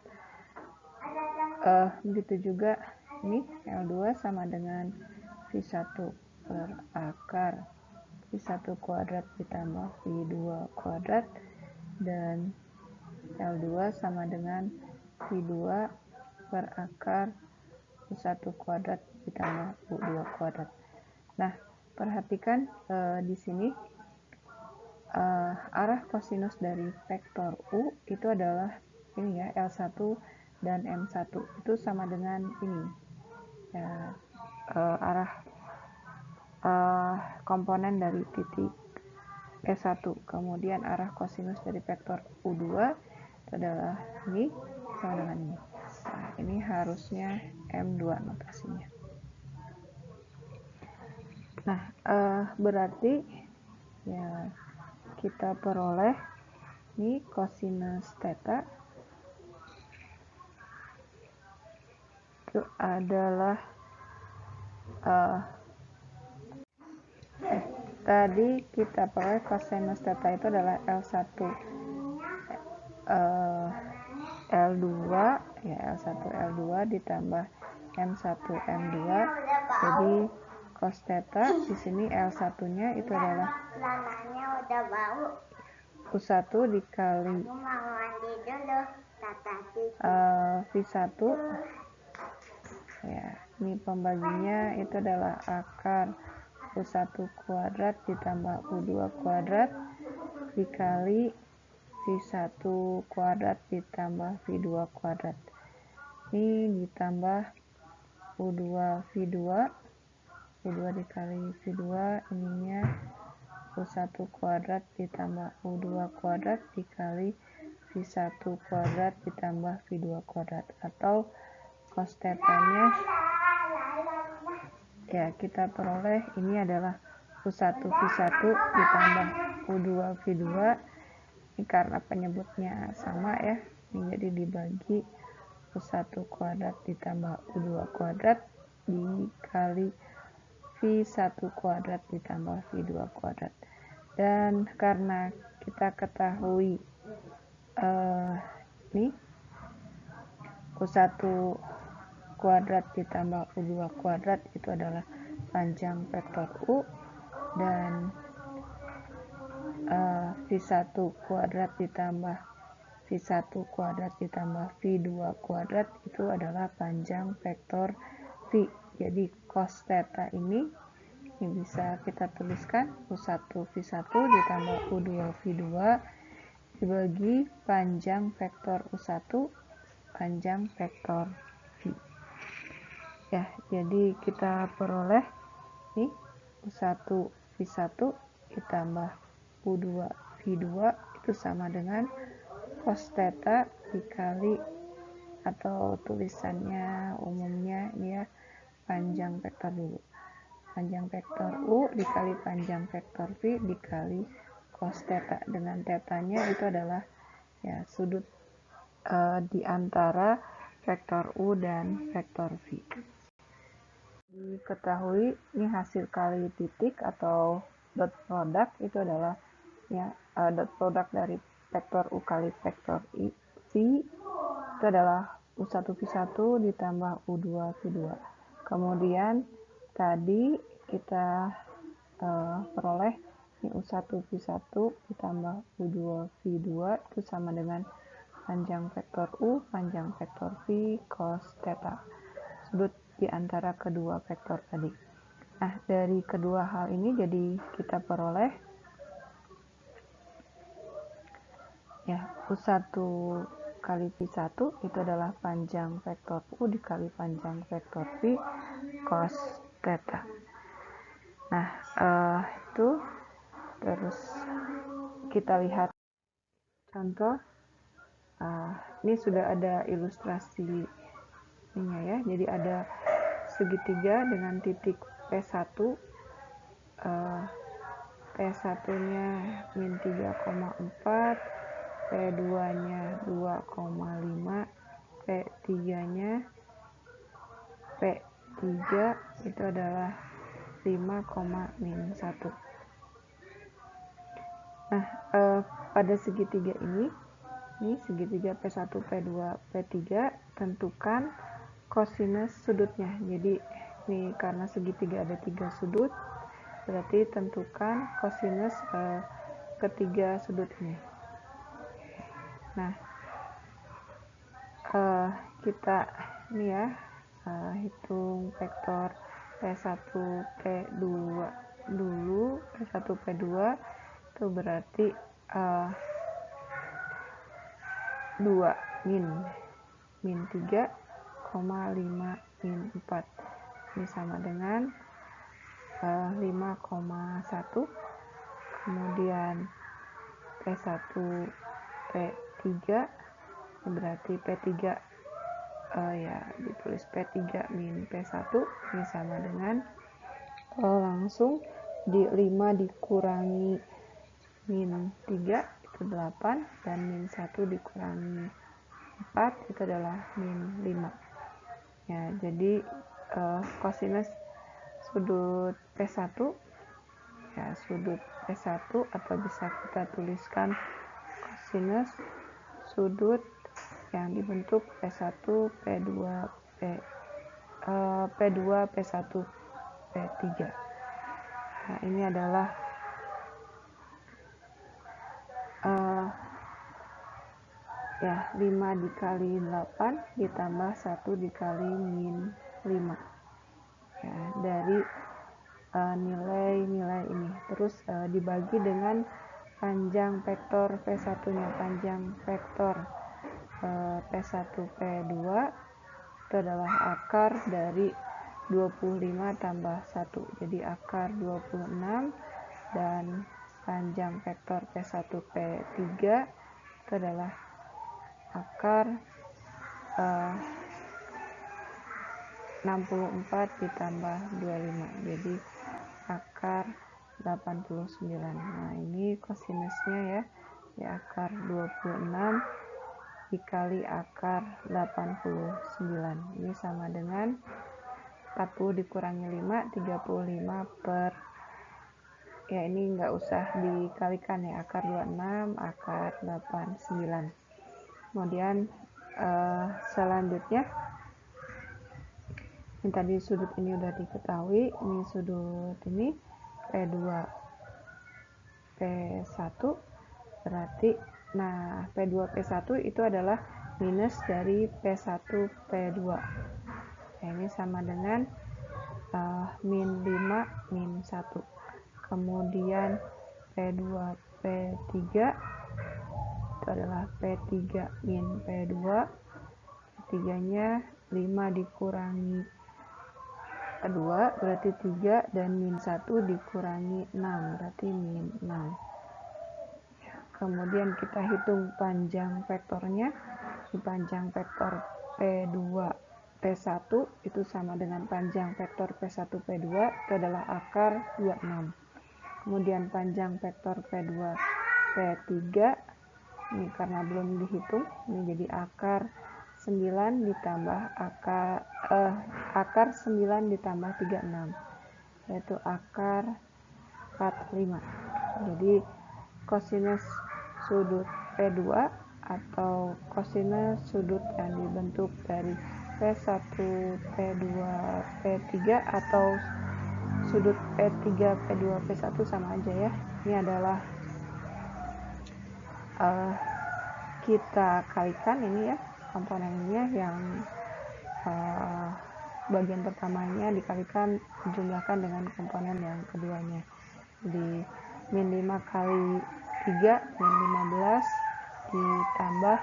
Begitu juga ini L2 sama dengan V1 per akar V1 kuadrat ditambah V2 kuadrat, dan L2 sama dengan V2 per akar U1 kuadrat ditambah U2 kuadrat. Nah, perhatikan di sini arah kosinus dari vektor U itu adalah ini ya, L1 dan M1 itu sama dengan ini ya, arah komponen dari titik E1. Kemudian arah kosinus dari vektor U2 itu adalah ini sama dengan ini. Nah, ini harusnya M2 notasinya. Nah, berarti ya kita peroleh ini kosinus theta itu adalah tadi kita peroleh kosinus theta itu adalah L1 L2 ya, L1 L2 ditambah M1 M2. Jadi cos theta di sini L1-nya itu adalah U1 dikali V1 ya, ini pembaginya itu adalah akar U1 kuadrat ditambah U2 kuadrat dikali V1 kuadrat ditambah V2 kuadrat. Ini ditambah U2 V2, U2 dikali V2, ininya U1 kuadrat ditambah U2 kuadrat dikali V1 kuadrat ditambah V2 kuadrat, atau cos theta-nya ya kita peroleh ini adalah U1 V1 ditambah U2 V2. Ini karena penyebutnya sama ya, ini jadi dibagi U1 kuadrat ditambah U2 kuadrat dikali V1 kuadrat ditambah V2 kuadrat. Dan karena kita ketahui ini U1 kuadrat ditambah U2 kuadrat itu adalah panjang vektor U, dan V1 kuadrat ditambah V1 kuadrat ditambah V2 kuadrat itu adalah panjang vektor V. Jadi cos theta ini bisa kita tuliskan U1 V1 ditambah U2 V2 dibagi panjang vektor U1 panjang vektor V. Ya, jadi kita peroleh nih U1 V1 ditambah U2 V2 itu sama dengan cos theta dikali, atau tulisannya umumnya ini ya, panjang vektor dulu, panjang vektor U dikali panjang vektor V dikali cos theta, dengan tetanya itu adalah ya sudut di antara vektor U dan vektor V. Diketahui ini hasil kali titik atau dot product itu adalah ya dot product dari vektor U kali vektor V itu adalah U1 V1 ditambah U2 V2. Kemudian tadi kita peroleh ini U1 V1 ditambah U2 V2 itu sama dengan panjang vektor U panjang vektor V cos theta, sudut di antara kedua vektor tadi. Nah, dari kedua hal ini jadi kita peroleh ya U1 kali P1 itu adalah panjang vektor U dikali panjang vektor V cos theta. Nah, itu terus kita lihat contoh. Ini sudah ada ilustrasinya ya. Jadi ada segitiga dengan titik P1, P1-nya min 3,4, P2-nya 2,5, P3-nya P3 itu adalah 5,-1. Nah, pada segitiga ini segitiga P1, P2, P3, tentukan kosinus sudutnya. Jadi ini karena segitiga ada 3 sudut, berarti tentukan kosinus ketiga sudut ini. Nah, kita ini ya hitung vektor P1, P2 dulu. P1, P2 itu berarti 2 min 3, 5 min 4. Ini sama dengan 5,1. Kemudian P1, P3 berarti P3 ya ditulis P3 min P1 ini sama dengan langsung di 5 dikurangi min 3 itu 8 dan min 1 dikurangi 4 itu adalah min 5 ya. Jadi kosinus sudut P1 ya, sudut P1 atau bisa kita tuliskan kosinus sudut yang dibentuk P1, P2, P2, P1, P3. Nah, ini adalah ya 5 dikali 8 ditambah 1 dikali min 5 ya, dari nilai-nilai ini terus dibagi dengan panjang vektor P1 nya. Panjang vektor P1 P2 itu adalah akar dari 25 tambah 1 jadi akar 26 dan panjang vektor P1 P3 itu adalah akar 64 ditambah 25 jadi akar 89. Nah, ini kosinusnya ya di akar 26 dikali akar 89 ini sama dengan 40 dikurangi 5 35 per ya ini enggak usah dikalikan ya, akar 26 akar 89. Kemudian selanjutnya ini tadi sudut ini udah diketahui, ini sudut ini P2 P1 berarti nah P2 P1 itu adalah minus dari P1 P2 ya, ini sama dengan min 5 min 1. Kemudian P2 P3 itu adalah P3 min P2, P3 nya 5 dikurangi 2 berarti 3 dan min 1 dikurangi 6 berarti min 6. Kemudian kita hitung panjang vektornya. Di panjang vektor P2 P1 itu sama dengan panjang vektor P1 P2 itu adalah akar 26. Kemudian panjang vektor P2 P3 ini karena belum dihitung ini jadi akar 9 ditambah akar 9 ditambah 36 yaitu akar 45. Jadi kosinus sudut P2 atau kosinus sudut yang dibentuk dari P1 P2 P3 atau sudut P3 P2 P1 sama aja ya. Ini adalah kita kalikan ini ya komponennya yang bagian pertamanya dikalikan dijumlahkan dengan komponen yang keduanya. Jadi min 5 kali 3 min 15 ditambah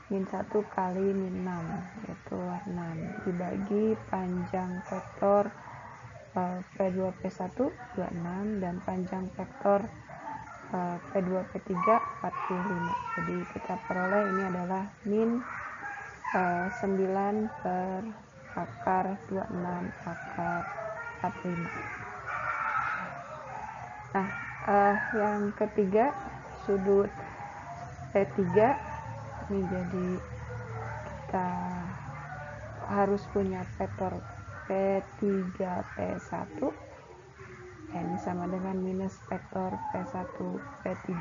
min 1 kali min 6 yaitu 6 dibagi panjang vektor P2 P1 26 dan panjang vektor P2 P3 45. Jadi kita peroleh ini adalah min 9 per akar 26 akar 45. Nah, yang ketiga sudut P3 ini, jadi kita harus punya vektor P3 P1 ini sama dengan minus vektor P1 P3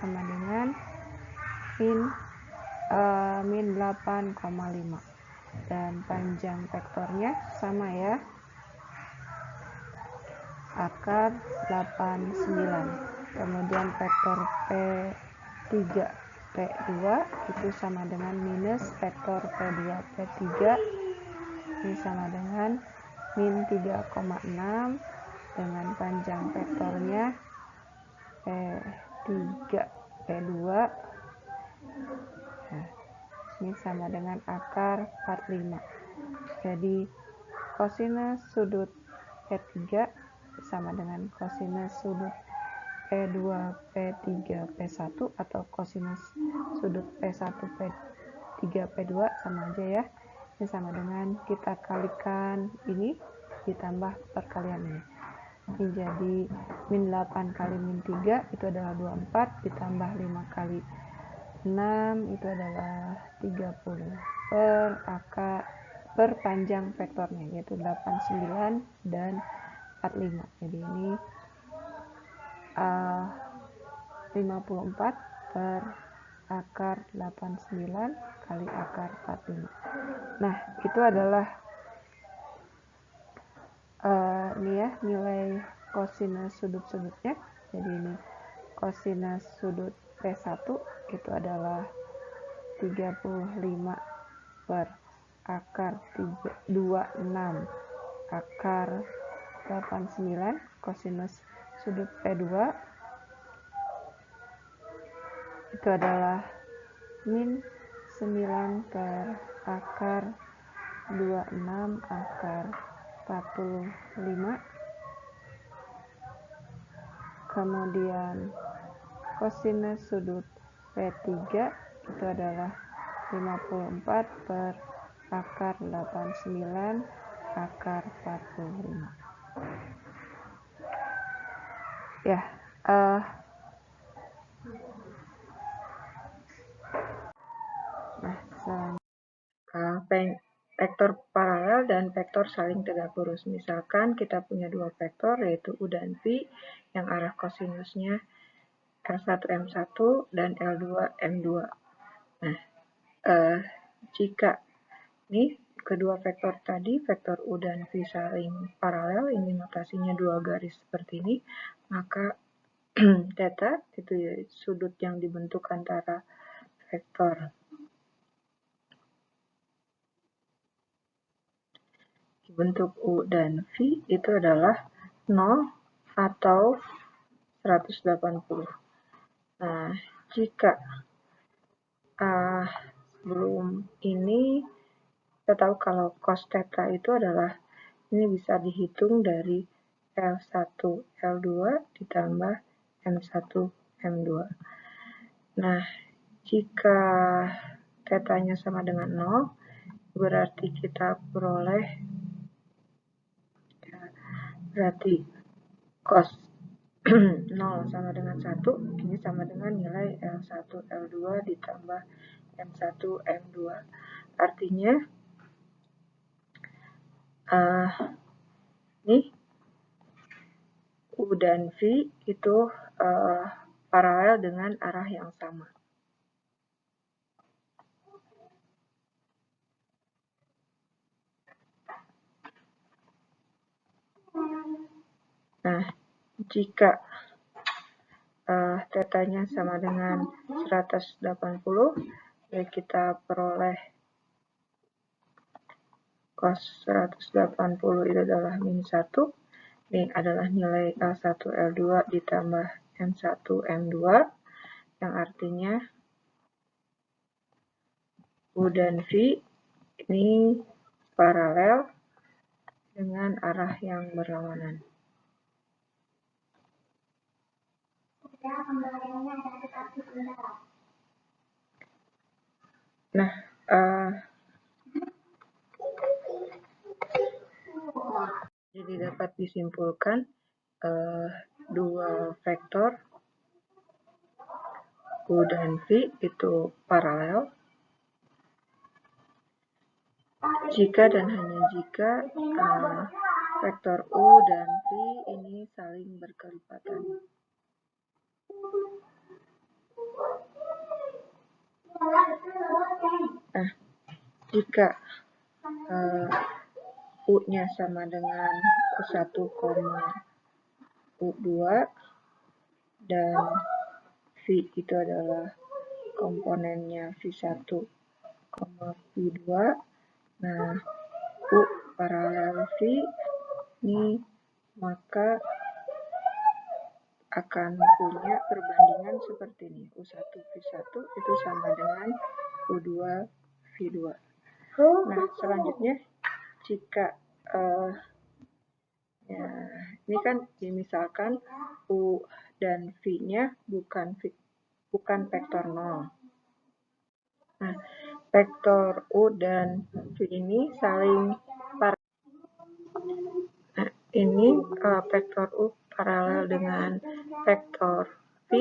sama dengan min 8,5 dan panjang vektornya sama ya, akar 89. Kemudian vektor P3 P2 itu sama dengan minus vektor P2 P3 ini sama dengan min 3,6 dengan panjang vektornya P3 P2 ini sama dengan akar 45. Jadi kosinus sudut P3 sama dengan kosinus sudut P2 P3 P1 atau kosinus sudut P1 P3 P2 sama aja ya. Ini sama dengan kita kalikan ini ditambah perkalian ini. Ini jadi min 8 kali min 3 itu adalah 24 ditambah 5 kali 6 itu adalah 30 per panjang vektornya yaitu 89 dan 45. Jadi ini 54 per akar 89 kali akar 45. Nah, itu adalah ini ya nilai kosinus sudut-sudutnya. Jadi ini kosinus sudut P1 itu adalah 35 per akar 26 akar 89. Kosinus sudut P2 itu adalah min 9 per akar 26 akar 45. Kemudian kosinus sudut P3 itu adalah 54 per akar 89 akar 45. Ya, vektor paralel dan vektor saling tegak lurus. Misalkan kita punya dua vektor yaitu U dan V yang arah kosinusnya L1 M1 dan L2 M2. Nah, jika nih kedua vektor tadi, vektor U dan V saling paralel, ini notasinya dua garis seperti ini, maka theta itu ya, sudut yang dibentuk antara vektor bentuk U dan V itu adalah 0 atau 180. Nah, jika sebelum ini kita tahu kalau cos theta itu adalah ini bisa dihitung dari L1 L2 ditambah M1 M2. Nah, jika tetanya sama dengan 0 berarti kita peroleh cos 0 sama dengan 1, ini sama dengan nilai L1 L2 ditambah M1 M2. Artinya nih U dan V itu paralel dengan arah yang sama. Nah, jika tetanya sama dengan 180, jadi kita peroleh cos 180 itu adalah min 1. Ini adalah nilai L1, L2 ditambah M1, M2, yang artinya U dan V ini paralel dengan arah yang berlawanan. Nah, jadi dapat disimpulkan dua vektor U dan V itu paralel jika dan hanya jika vektor U dan V ini saling berkelipatan. Nah, jika U-nya sama dengan U1, U2 dan V itu adalah komponennya V1, V2. Nah, U paralel V ini maka akan punya perbandingan seperti ini. U1 V1 itu sama dengan U2 V2. Nah, selanjutnya jika ya, ini kan misalkan U dan V-nya bukan vektor 0. Nah, vektor U dan V ini saling paralel. Nah, ini vektor U paralel dengan vektor V.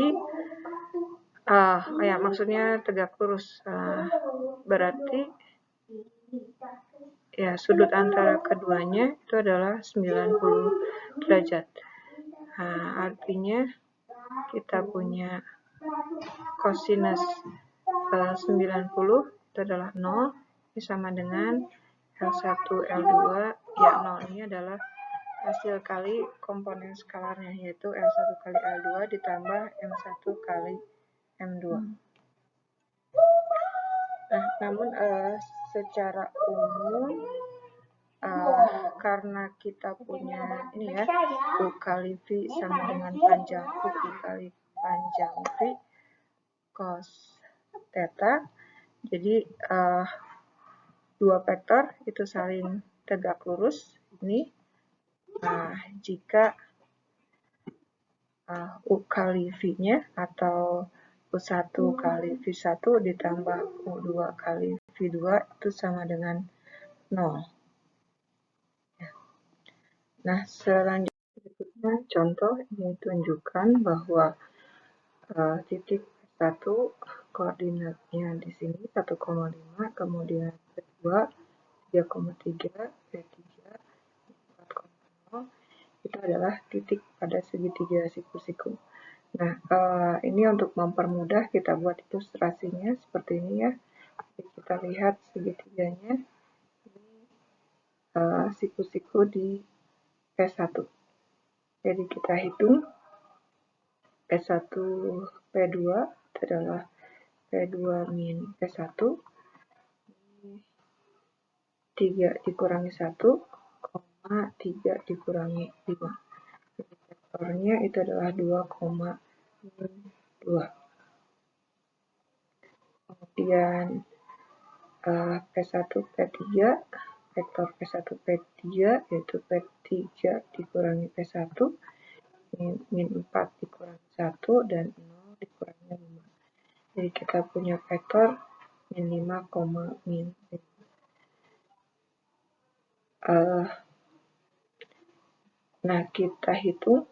Ya, maksudnya tegak lurus. Berarti ya sudut antara keduanya itu adalah 90 derajat. Nah, artinya kita punya kosinus 90 itu adalah 0, ini sama dengan L1, L2, ya 0 ini adalah hasil kali komponen skalarnya, yaitu L1 kali L2 ditambah M1 kali M2. Nah, namun secara umum karena kita punya ini ya, U kali V sama dengan panjang U dikali panjang V cos theta, jadi dua vektor itu saling tegak lurus ini. Nah, jika U kali V-nya atau U1 kali V1 ditambah U2 kali V2 itu sama dengan 0. Nah, selanjutnya contoh ini tunjukkan bahwa titik 1 koordinatnya di sini 1,5, kemudian P2 3,3, P3 4,0 itu adalah titik pada segitiga siku-siku. Nah, ini untuk mempermudah kita buat ilustrasinya seperti ini ya. Jadi kita lihat segitiganya, ini siku-siku di P1. Jadi kita hitung P1, P2 itu adalah P2 min P1, 3 dikurangi 1, 3 dikurangi 5. Jadi vektornya itu adalah 2,2. Kemudian P1, P3, vektor P1, P3 yaitu P3 dikurangi P1, min 4 dikurangi 1, dan 0 dikurangi 5. Jadi kita punya vektor min 5, min 5. Nah, kita hitung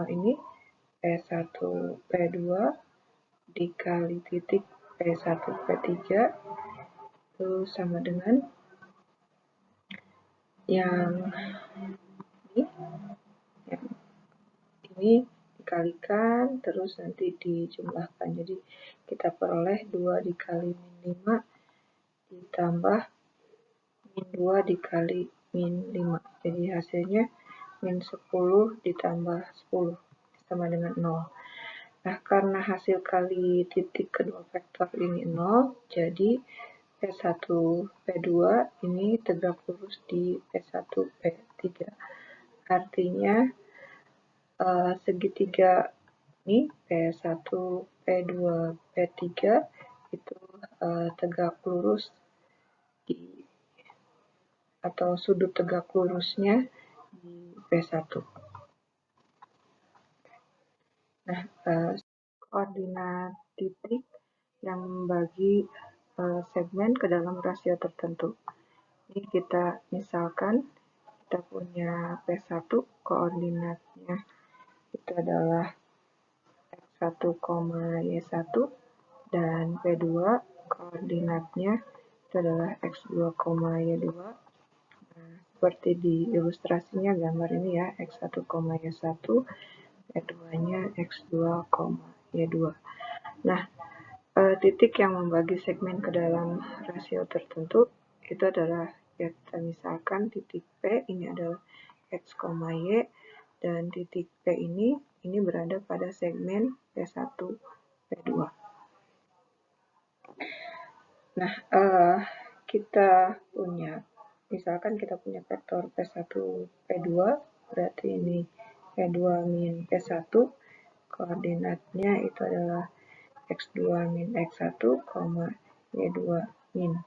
ini P1, P2 dikali titik P1, P3 itu sama dengan yang ini dikalikan terus nanti dijumlahkan. Jadi kita peroleh 2 dikali min 5 ditambah min 2 dikali min 5. Jadi hasilnya min 10 ditambah 10 sama dengan 0. Nah, karena hasil kali titik kedua vektor ini 0, jadi P1, P2 ini tegak lurus di P1, P3. Artinya segitiga ini P1, P2, P3 itu tegak lurus di atau sudut tegak lurusnya di P1. Nah, koordinat titik yang membagi segmen ke dalam rasio tertentu. Ini kita misalkan kita punya P1 koordinatnya itu adalah X1, Y1 dan P2 koordinatnya itu adalah X2, Y2. Nah, seperti di ilustrasinya gambar ini ya, X1, Y1, P2-nya X2, Y2. Nah, titik yang membagi segmen ke dalam rasio tertentu itu adalah ya kita misalkan titik P ini adalah X, Y dan titik P ini berada pada segmen P1, P2. Nah, kita punya misalkan kita punya vektor P1, P2 berarti ini P2 min P1 koordinatnya itu adalah X2 min X1, Y2 min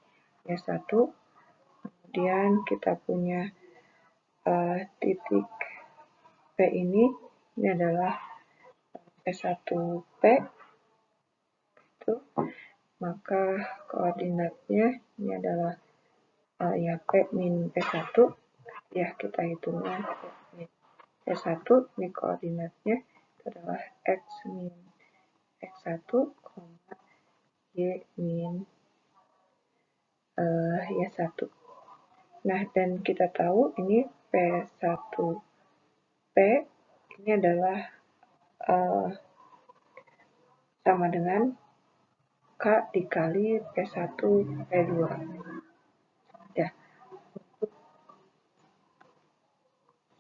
Y1. Kemudian kita punya titik P ini adalah P1P itu, maka koordinatnya ini adalah ya P min P1 ya kita hitungnya P min P1 ini koordinatnya itu adalah X min X1, Y min Y1. Nah, dan kita tahu ini P1P ini adalah sama dengan K dikali P1 P2. Ya, untuk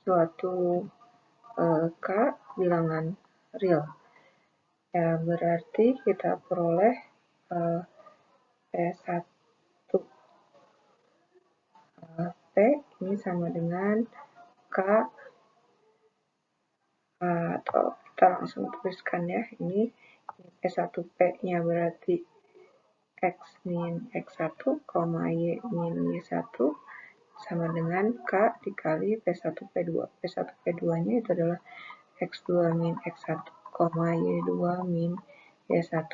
suatu K bilangan real. Ya, berarti kita peroleh P1 P ini sama dengan K atau kita langsung tuliskan ya, ini P1P-nya berarti X min X1, Y min Y1 sama dengan K dikali P1 P2. P1 P2-nya itu adalah X2 min X1, Y2 min Y1.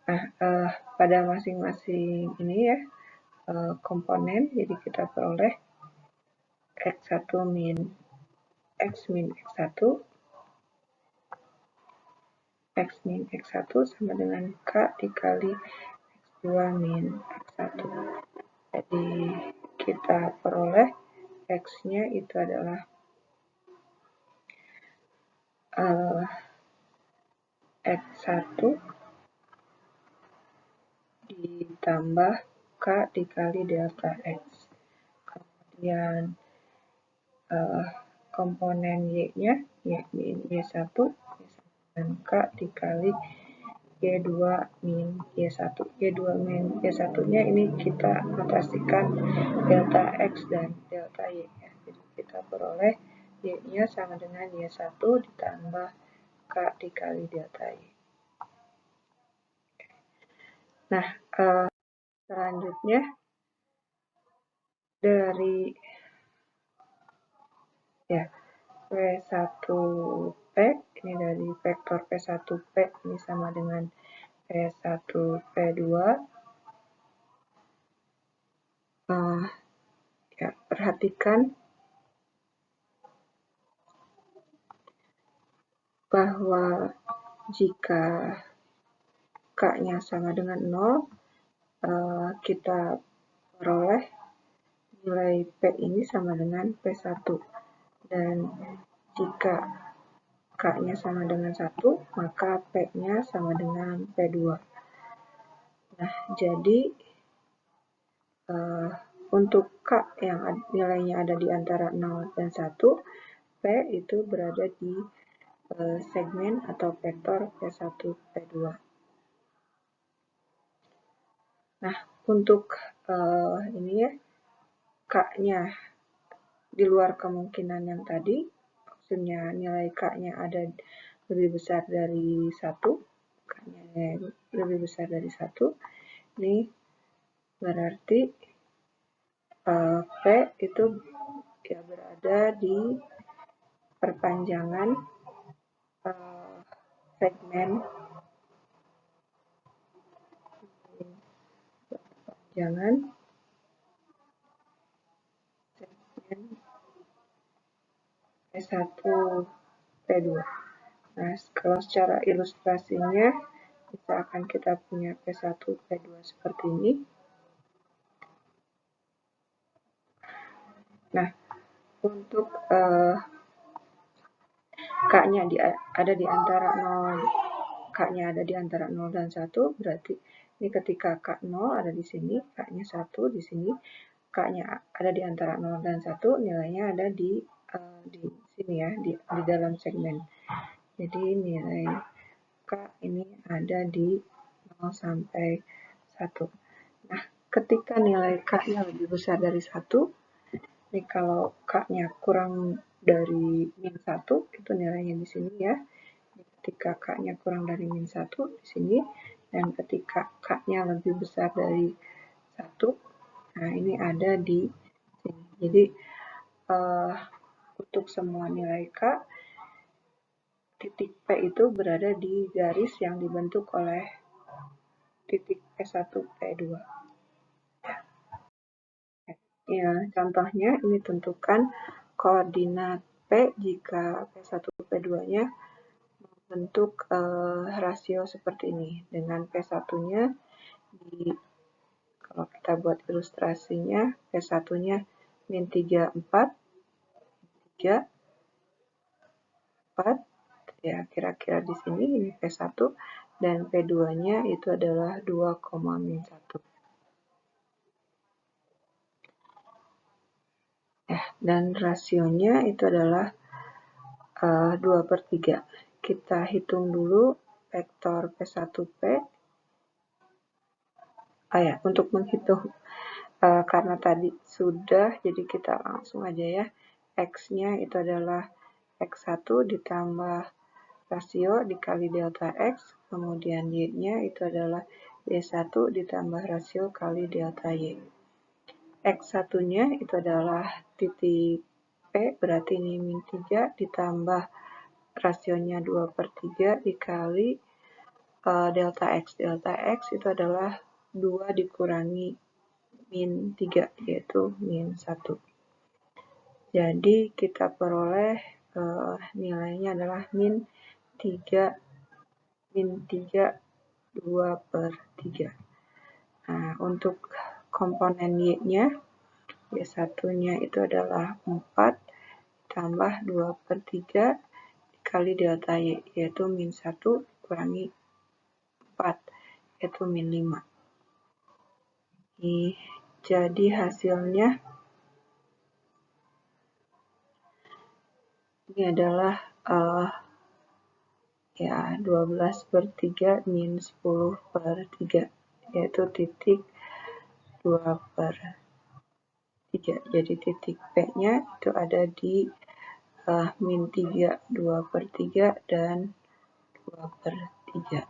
Nah, pada masing-masing ini ya, komponen, jadi kita peroleh X1 min X min X1, X min X1 sama dengan K dikali X2 min X1. Jadi kita peroleh X-nya itu adalah X1 ditambah K dikali delta X. Kemudian komponen Y-nya, Y min Y1 dan K dikali Y2 min Y1. Y2 min Y1-nya ini kita notasikan delta X dan delta Y. Ya. Jadi kita peroleh Y-nya sama dengan Y1 ditambah K dikali delta Y. Nah, selanjutnya dari ya P1P ini dari vektor P1P ini sama dengan P1P2. Ya, perhatikan bahwa jika K-nya sama dengan 0, kita peroleh nilai P ini sama dengan P1. Dan jika K-nya sama dengan 1, maka P-nya sama dengan P2. Nah, jadi untuk K yang nilainya ada di antara 0 dan 1, P itu berada di segmen atau vektor P1, P2. Nah, untuk ini ya, K-nya di luar kemungkinan yang tadi, maksudnya nilai K-nya ada lebih besar dari 1, K-nya lebih besar dari 1, ini berarti P itu ya berada di perpanjangan segmen segmen P1, P2. Nah, kalau secara ilustrasinya, misalkan kita punya P1, P2 seperti ini. Nah, untuk K-nya ada di antara 0, K-nya ada di antara 0 dan 1, berarti ini ketika K0 ada di sini, K-nya 1 di sini, K-nya ada di antara 0 dan 1, nilainya ada di sini ya, di dalam segmen. Jadi nilai K ini ada di 0 sampai 1. Nah, ketika nilai K-nya lebih besar dari 1, ini kalau K-nya kurang dari min 1, itu nilainya di sini ya. Ketika K-nya kurang dari min 1 di sini, dan ketika K-nya lebih besar dari 1, nah ini ada di sini. Jadi untuk semua nilai K, titik P itu berada di garis yang dibentuk oleh titik P1, P2. Ya, contohnya ini tentukan koordinat P jika P1, P2-nya membentuk rasio seperti ini. Dengan P1-nya, kalau kita buat ilustrasinya, P1-nya min 3, 4, 3, 4, ya kira-kira di sini ini P1, dan P2-nya itu adalah 2, min 1. Dan rasionya itu adalah 2/3. Kita hitung dulu vektor P1P. Ya, untuk menghitung karena tadi sudah, jadi kita langsung aja ya. X-nya itu adalah X1 ditambah rasio dikali delta X, kemudian Y-nya itu adalah Y1 ditambah rasio kali delta Y. X1-nya itu adalah titik P, berarti ini min 3 ditambah rasionya 2/3 dikali delta X. Delta X itu adalah 2 dikurangi min 3, yaitu min 1. Jadi kita peroleh nilainya adalah min 3, 2/3. Nah, untuk komponen Y-nya, Y1-nya itu adalah 4 tambah 2/3 dikali delta Y, yaitu min 1 kurangi 4, yaitu min 5. Jadi hasilnya ini adalah ya 12/3 min 10/3, yaitu titik 2/3. Jadi titik P-nya itu ada di min 3, 2/3, dan 2/3.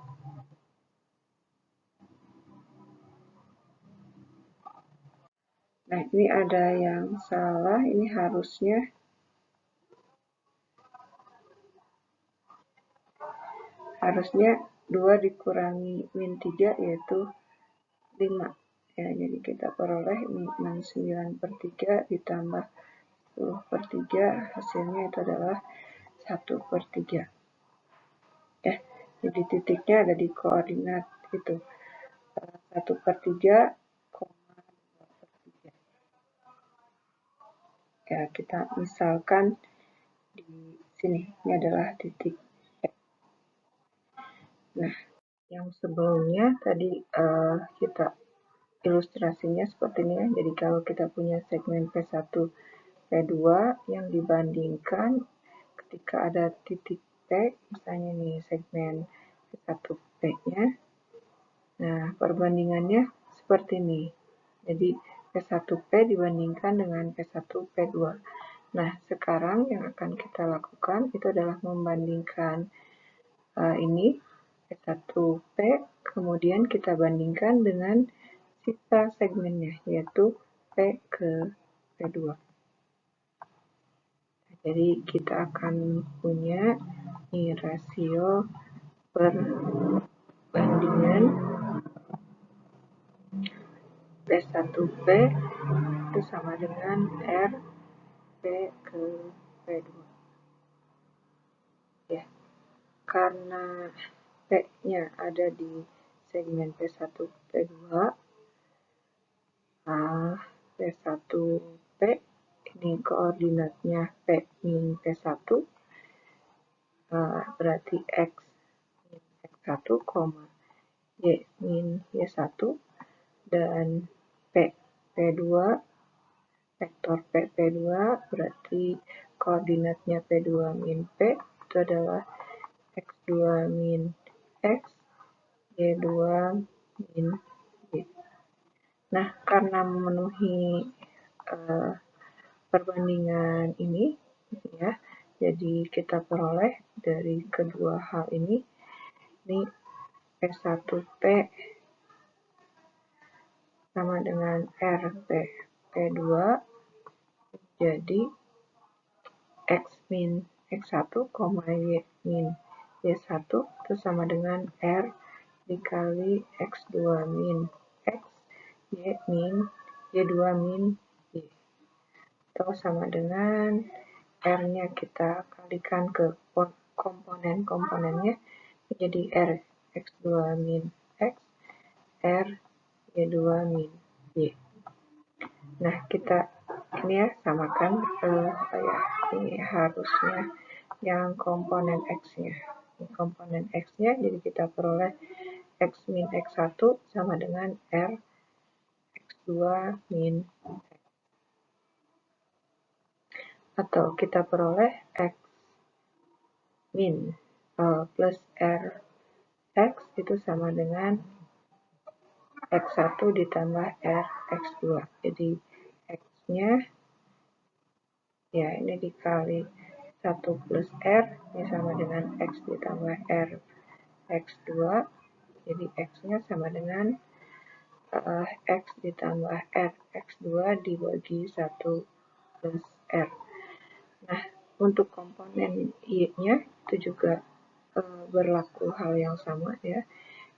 Nah, ini ada yang salah, ini harusnya harusnya 2 dikurangi min 3 yaitu 5. Ya, jadi kita peroleh ini 9/3 ditambah 10/3, hasilnya itu adalah 1/3. Ya, jadi titiknya ada di koordinat itu 1/3, 2/3. Ya, kita misalkan di sini, ini adalah titik. Nah, yang sebelumnya tadi kita ilustrasinya seperti ini ya. Jadi kalau kita punya segmen P1, P2 yang dibandingkan ketika ada titik P, misalnya nih segmen P1P-nya. Nah, perbandingannya seperti ini. Jadi P1P dibandingkan dengan P1P2. Nah, sekarang yang akan kita lakukan itu adalah membandingkan ini P1P, kemudian kita bandingkan dengan sisa segmennya, yaitu P ke P2. Jadi kita akan punya ini rasio perbandingan P1P itu sama dengan R P ke P2. Ya, karena P-nya ada di segmen P1, P2, P1P ini koordinatnya P min P1, berarti X min X1, Y min Y1, dan P2, vektor P2 berarti koordinatnya P2 min P itu adalah X2 min X, Y2 min Y. Nah, karena memenuhi perbandingan ini, ya, jadi kita peroleh dari kedua hal ini P1P sama dengan RP P2, jadi X min X1, Y min Y1 itu sama dengan R dikali X2 min X, Y min Y2 min Y. Itu sama dengan R-nya kita kalikan ke komponen-komponennya, jadi R X2 min X, R Y2 min Y. Nah, kita ini ya samakan, ini harusnya yang komponen X-nya. Komponen X-nya, jadi kita peroleh X min X1 sama dengan R X2 min X. Atau kita peroleh X min plus R X itu sama dengan X1 ditambah R X2. Jadi X-nya, ya ini dikali 1 plus R, ini sama dengan X ditambah R X2. Jadi X-nya sama dengan X ditambah R X2 dibagi 1 plus R. Nah, untuk komponen Y-nya itu juga berlaku hal yang sama ya.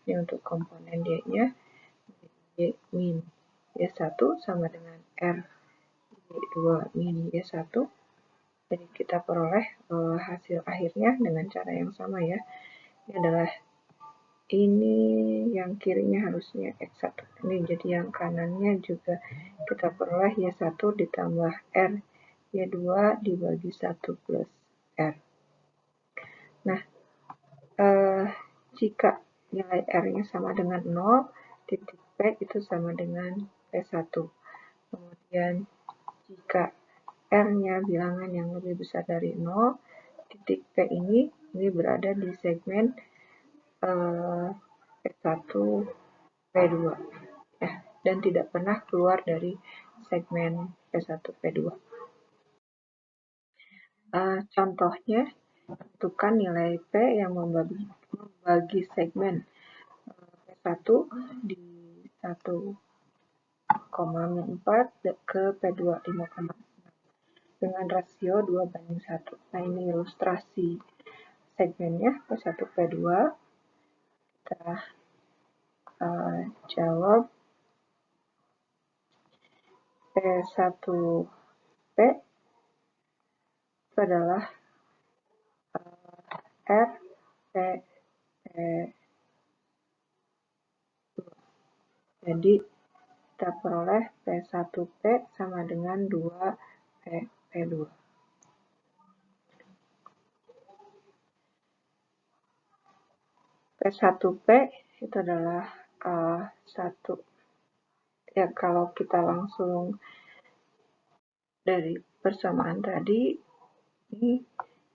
Ini untuk komponen Y-nya, Y min Y1 sama dengan R Y2 min Y1. Jadi kita peroleh hasil akhirnya dengan cara yang sama ya. Ini adalah ini yang kirinya harusnya X1. Ini jadi yang kanannya juga kita peroleh Y1 ditambah R Y2 dibagi 1 plus R. Nah, jika nilai R-nya sama dengan 0, titik P itu sama dengan P1. Kemudian jika R-nya bilangan yang lebih besar dari 0, titik P ini berada di segmen P1, P2. Ya, dan tidak pernah keluar dari segmen P1, P2. Contohnya, tentukan nilai P yang membagi segmen P1 di 1,4 ke P2 5,6 dengan rasio 2:1. Nah, ini ilustrasi segmennya P1, P2. Kita jawab P1P itu adalah R P P2. Jadi kita peroleh P1P sama dengan 2 P2. P1P itu adalah 1. Ya, kalau kita langsung dari persamaan tadi, ini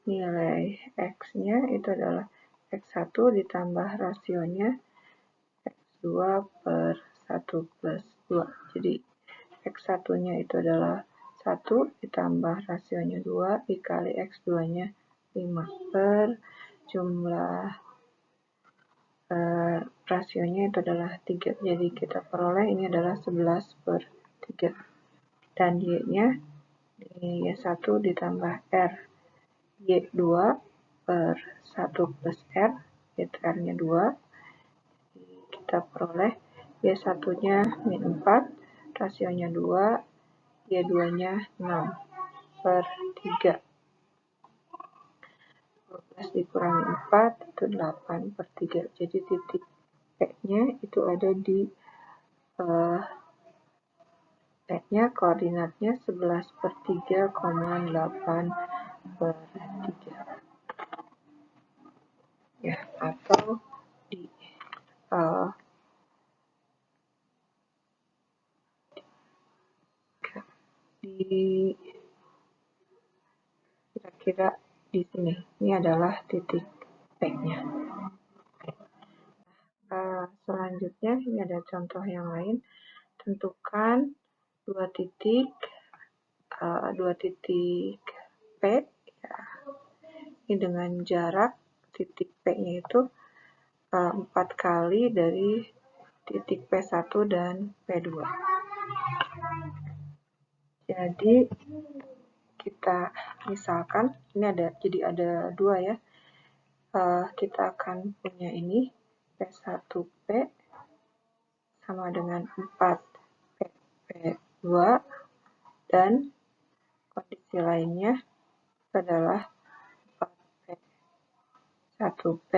nilai X-nya itu adalah X1 ditambah rasionya X2 per 1 plus 2. Jadi X1-nya itu adalah 1 ditambah rasionya 2 dikali X2-nya 5 per jumlah rasionya itu adalah 3. Jadi kita peroleh ini adalah 11 per 3. Dan Y-nya Y1 ditambah R. Y2 per 1 plus R, yaitu R-nya 2. Kita peroleh Y1-nya min 4, rasionya 2, Y2-nya 6 per 3. 12 dikurangi 4 itu 8 per 3. Jadi titik P-nya itu ada di P-nya koordinatnya 11 per 3,8 per 3. Ya, atau di kira-kira di sini. Ini adalah titik P-nya. Selanjutnya ini ada contoh yang lain. Tentukan dua titik P ya. Ini dengan jarak titik P-nya itu 4 kali dari titik P1 dan P2. Jadi kita misalkan ini ada dua ya. Kita akan punya ini P1P sama dengan 4P2 dan kondisi lainnya adalah 4P1P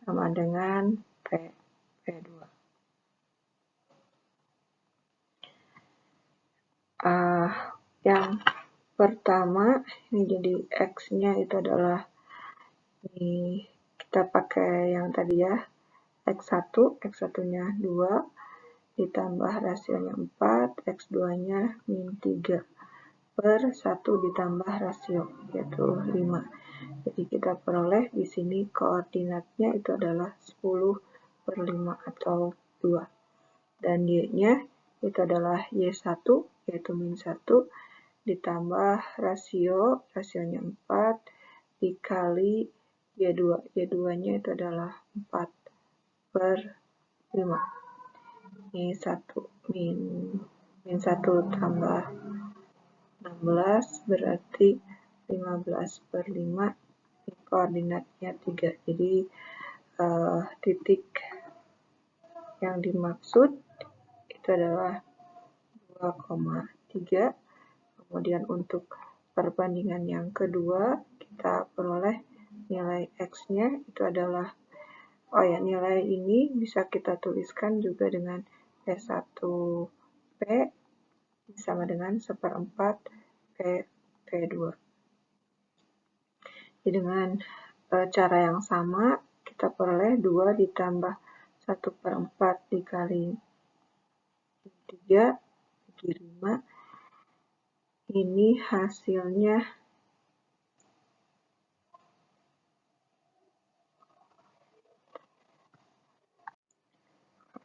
sama dengan P2. Yang pertama ini jadi X-nya itu adalah ini kita pakai yang tadi ya, X1, X1-nya 2 ditambah rasionya 4, X2-nya min 3 per 1 ditambah rasio yaitu 5. Jadi kita peroleh di sini koordinatnya itu adalah 10 per 5 atau 2. Dan Y-nya itu adalah Y1 yaitu min 1 ditambah rasionya 4 dikali Y2. Y2-nya itu adalah 4 per 5. Ini 1 min 1 tambah 16 berarti 15 per 5. Ini koordinatnya 3. Jadi titik yang dimaksud itu adalah 2,3. Kemudian untuk perbandingan yang kedua kita peroleh nilai X-nya itu adalah nilai ini bisa kita tuliskan juga dengan P1P sama dengan 1/4 P2. Jadi dengan cara yang sama kita peroleh 2 ditambah 1/4 dikali 3 bagi 5. Ini hasilnya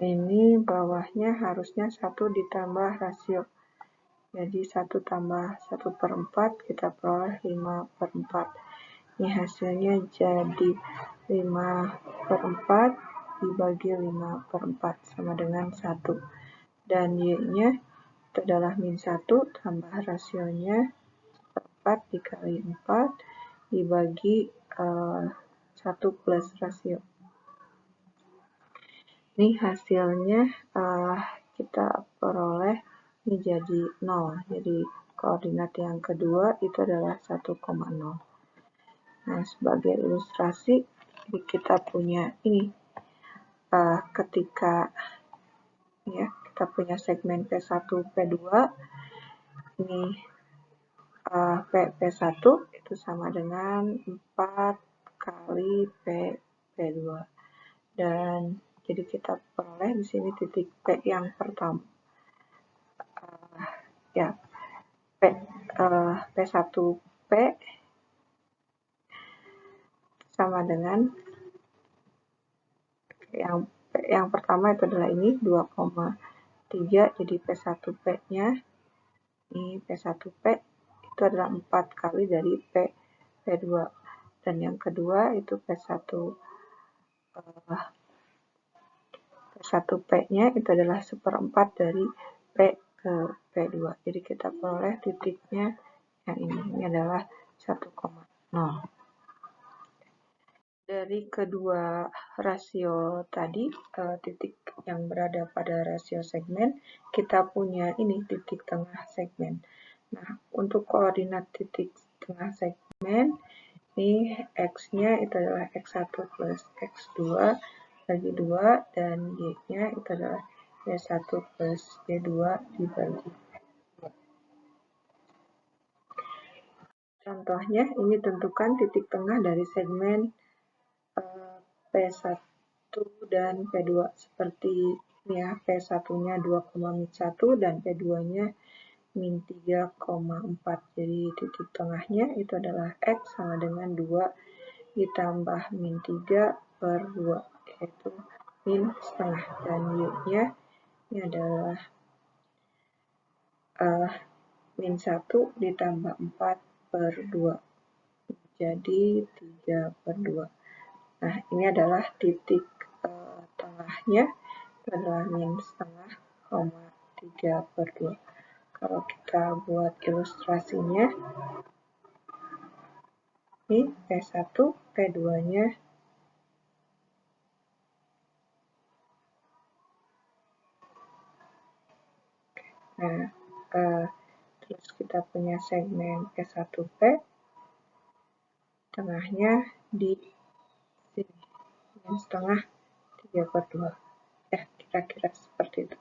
ini bawahnya harusnya 1 ditambah rasio. Jadi 1 tambah 1/4 kita peroleh 5/4. Ini hasilnya jadi 5/4 dibagi 5/4 sama dengan 1. Dan Y-nya itu adalah min 1 tambah rasionya 4 dikali 4 dibagi 1 plus rasio. Ini hasilnya kita peroleh ini jadi 0. Jadi koordinat yang kedua itu adalah 1,0. Nah, sebagai ilustrasi kita punya ini ketika ya kita punya segmen P1, P2 ini P1 itu sama dengan 4 kali P2 dan jadi kita peroleh di sini titik P yang pertama P1P sama dengan yang pertama itu adalah ini 2,3, jadi P1P-nya ini P1P itu adalah 4 kali dari P2, dan yang kedua itu P1P-nya itu adalah 1/4 dari P ke P2, jadi kita peroleh titiknya yang ini adalah 1,0. Dari kedua rasio tadi, titik yang berada pada rasio segmen, kita punya ini titik tengah segmen. Nah, untuk koordinat titik tengah segmen, ini X-nya itu adalah X1 plus X2 bagi 2, dan Y-nya itu adalah Y1 plus Y2 dibagi 2. Contohnya, ini tentukan titik tengah dari segmen P1 dan P2 seperti ini ya, P1-nya 2,1 dan P2-nya min 3,4. Jadi titik tengahnya itu adalah X sama dengan 2 ditambah min 3 per 2, yaitu min setengah, dan Y-nya ini adalah min 1 ditambah 4 per 2, jadi 3 per 2. Nah, ini adalah titik tengahnya, itu adalah min setengah, 3 per 2. Kalau kita buat ilustrasinya, ini P1, P2-nya nah, terus kita punya segmen P1P, tengahnya di sini, min setengah 3 per 2. Kira-kira seperti itu.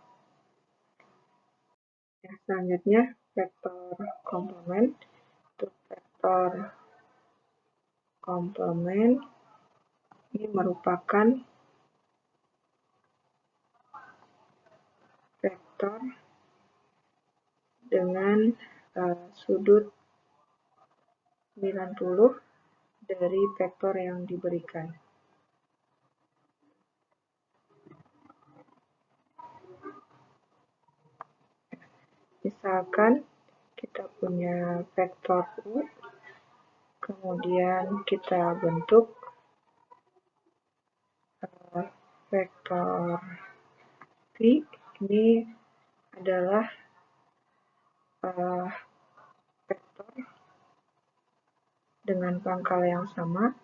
Yang selanjutnya, vektor komplement. Untuk vektor komplement ini merupakan vektor dengan sudut 90 dari vektor yang diberikan. Misalkan kita punya vektor U, kemudian kita bentuk vektor V. Ini adalah vektor dengan pangkal yang sama,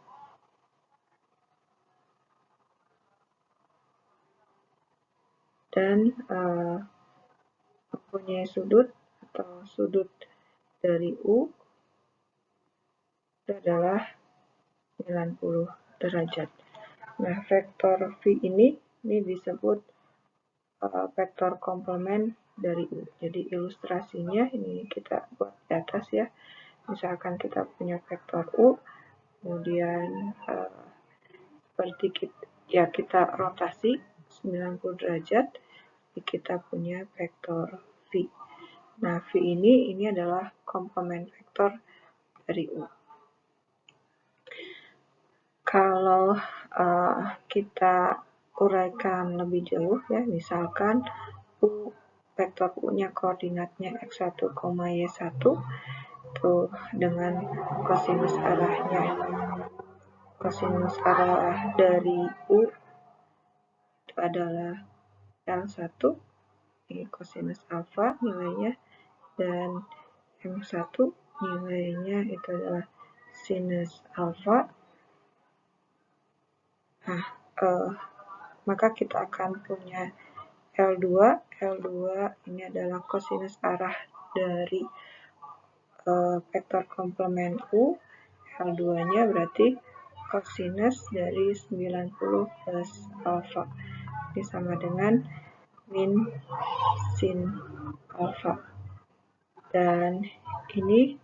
dan mempunyai sudut atau sudut dari U itu adalah 90 derajat. Nah, vektor V ini disebut vektor komplement dari U. Jadi ilustrasinya ini kita buat di atas ya. Misalkan kita punya vektor U, kemudian seperti kita rotasi 90 derajat, kita punya vektor V. Nah, V ini adalah komplement vektor dari U. Kalau kita uraikan lebih jauh ya, misalkan U, vektor U-nya koordinatnya X1, Y1 itu dengan kosinus arah dari U itu adalah L1, ini kosinus alfa nilainya, dan M1 nilainya itu adalah sinus alfa. Nah, maka kita akan punya L2 ini adalah kosinus arah dari vektor komplement U, L2-nya berarti kosinus dari 90 plus alfa. Ini sama dengan min sin alfa. Dan ini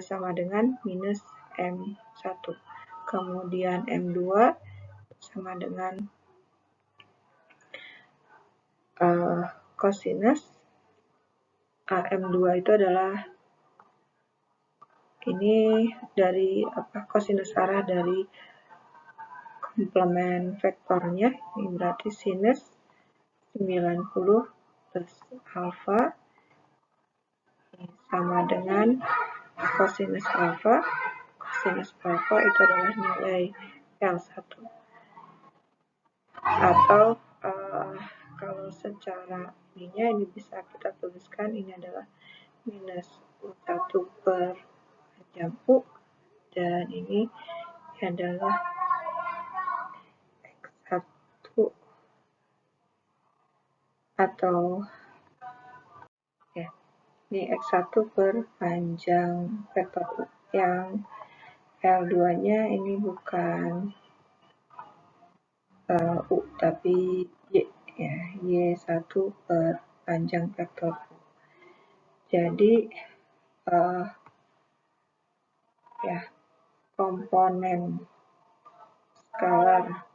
sama dengan minus M1. Kemudian M2 sama dengan kosinus M2 itu adalah ini dari kosinus arah dari komplement vektornya, ini berarti sinus 90 plus alfa sama dengan kosinus alfa. Kosinus alfa itu adalah nilai L1. Atau kalau secara ininya ini bisa kita tuliskan ini adalah minus U1 per panjang U, dan ini adalah X1 atau ya, ini X1 per panjang vektor U, yang L2-nya ini bukan U tapi Y, ya, Y1 per panjang vektor U. Jadi ya, komponen skalar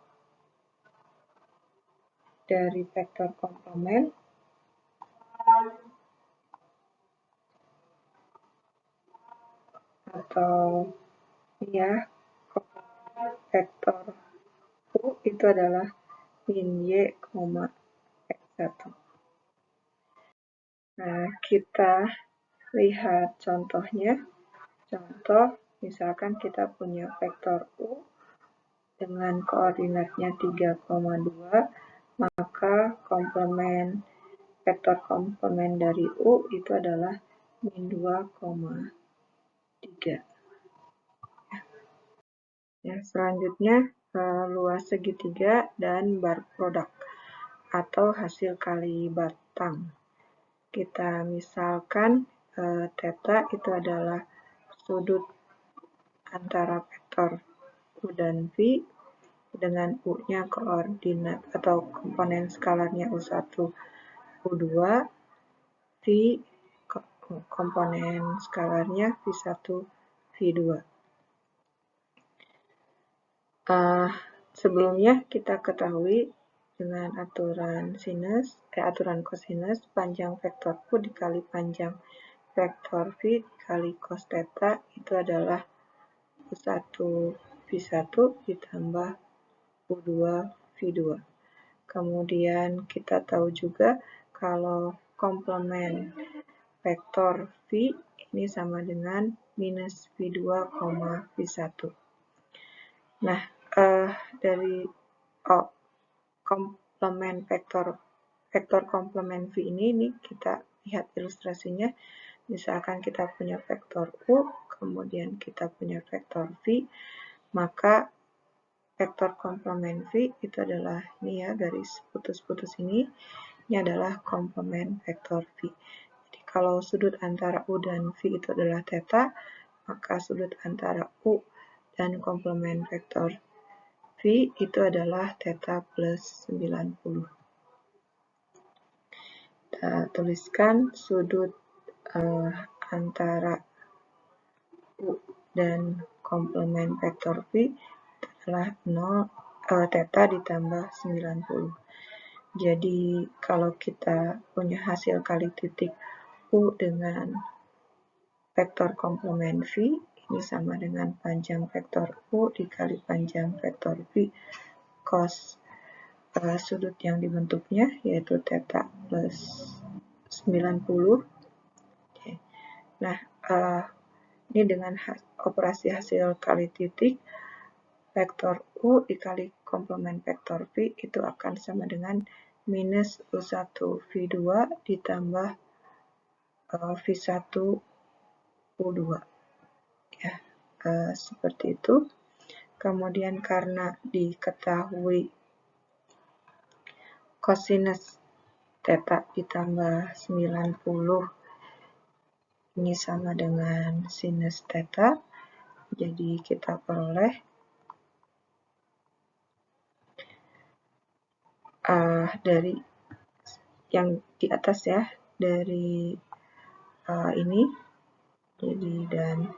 dari vektor komplement atau ya vektor U itu adalah min Y, X1. Nah, kita lihat contohnya. Contoh, misalkan kita punya vektor U dengan koordinatnya 3,2, maka vektor komplement dari U itu adalah min 2,3. Ya, selanjutnya luas segitiga dan bar produk atau hasil kali batang. Kita misalkan theta itu adalah sudut antara vektor U dan V dengan U-nya koordinat atau komponen skalarnya U1, U2, V komponen skalarnya V1, V2. Sebelumnya kita ketahui dengan aturan kosinus, panjang vektor U dikali panjang vektor V dikali cos theta itu adalah U1 V1 ditambah U2 V2. Kemudian kita tahu juga kalau komplement vektor V ini sama dengan minus V2, V1. Nah, dari komplement vektor komplement V ini kita lihat ilustrasinya. Misalkan kita punya vektor U, kemudian kita punya vektor V, maka vektor komplement V itu adalah ini ya, garis putus-putus ini adalah komplement vektor V. Jadi kalau sudut antara U dan V itu adalah theta, maka sudut antara U dan komplement vektor V itu adalah theta plus 90. Kita tuliskan sudut antara U dan komplement vektor V adalah 0, theta ditambah 90. Jadi kalau kita punya hasil kali titik U dengan vektor komplement V, ini sama dengan panjang vektor U dikali panjang vektor V cos sudut yang dibentuknya, yaitu theta plus 90. Oke. Nah, ini dengan operasi hasil kali titik, vektor U dikali komplement vektor V itu akan sama dengan minus U1 V2 ditambah V1 U2. Ya, seperti itu. Kemudian karena diketahui kosinus theta ditambah 90 ini sama dengan sinus theta, jadi kita peroleh dari yang di atas ya, dari ini, jadi dan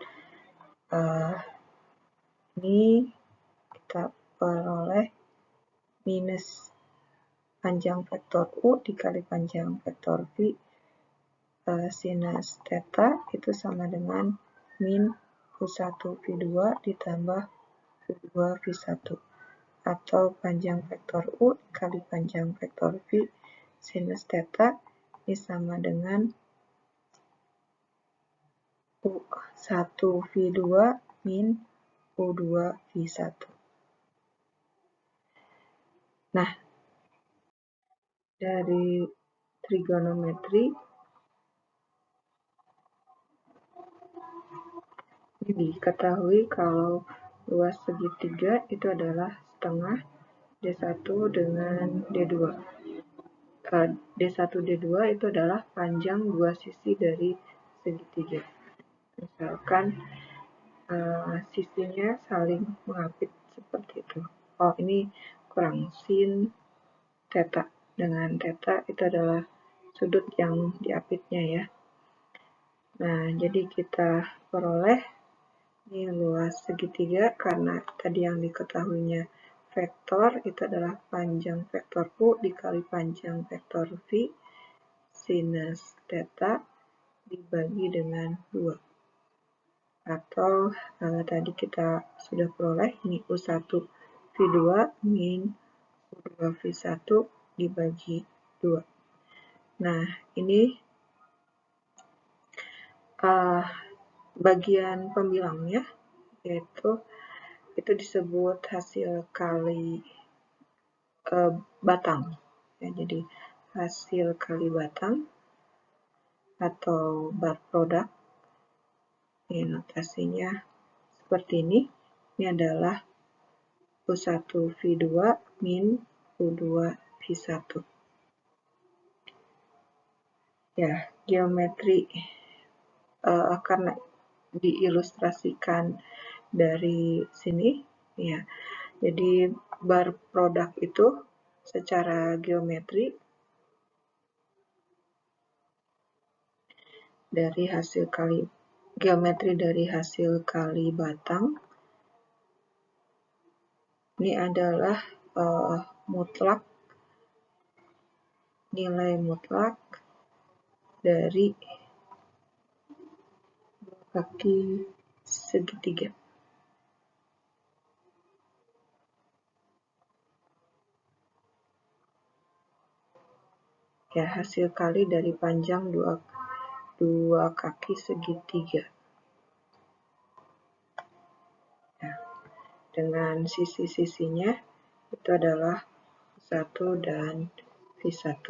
ini kita peroleh minus panjang vektor U dikali panjang vektor V sinus theta itu sama dengan min U1 V2 ditambah U2 V1. atau panjang vektor U dikali panjang vektor V sinus theta ini sama dengan U1 V2 min U2 V1. Nah, dari trigonometri ini diketahui kalau luas segitiga itu adalah setengah D1 dengan D2. D1 D2 itu adalah panjang dua sisi dari segitiga. Misalkan sisinya saling mengapit seperti itu. Oh, ini kurang sin theta dengan theta itu adalah sudut yang diapitnya ya. Nah, jadi kita peroleh ini luas segitiga karena tadi yang diketahuinya vektor itu adalah panjang vektor U dikali panjang vektor V sinus theta dibagi dengan 2. Atau tadi kita sudah peroleh ini U1 V2 min U2 V1 dibagi 2. Nah, ini bagian pembilangnya, yaitu itu disebut hasil kali batang. Ya, jadi hasil kali batang atau bar product. Ini notasinya seperti ini. Ini adalah U1 V2 min U2 V1. Ya, geometri karena diilustrasikan dari sini ya. Jadi bar produk itu secara geometri dari hasil kali batang ini adalah nilai mutlak dari kaki segitiga. Ya, hasil kali dari panjang dua kaki segitiga. Ya, dengan sisi-sisinya itu adalah V1 dan V1.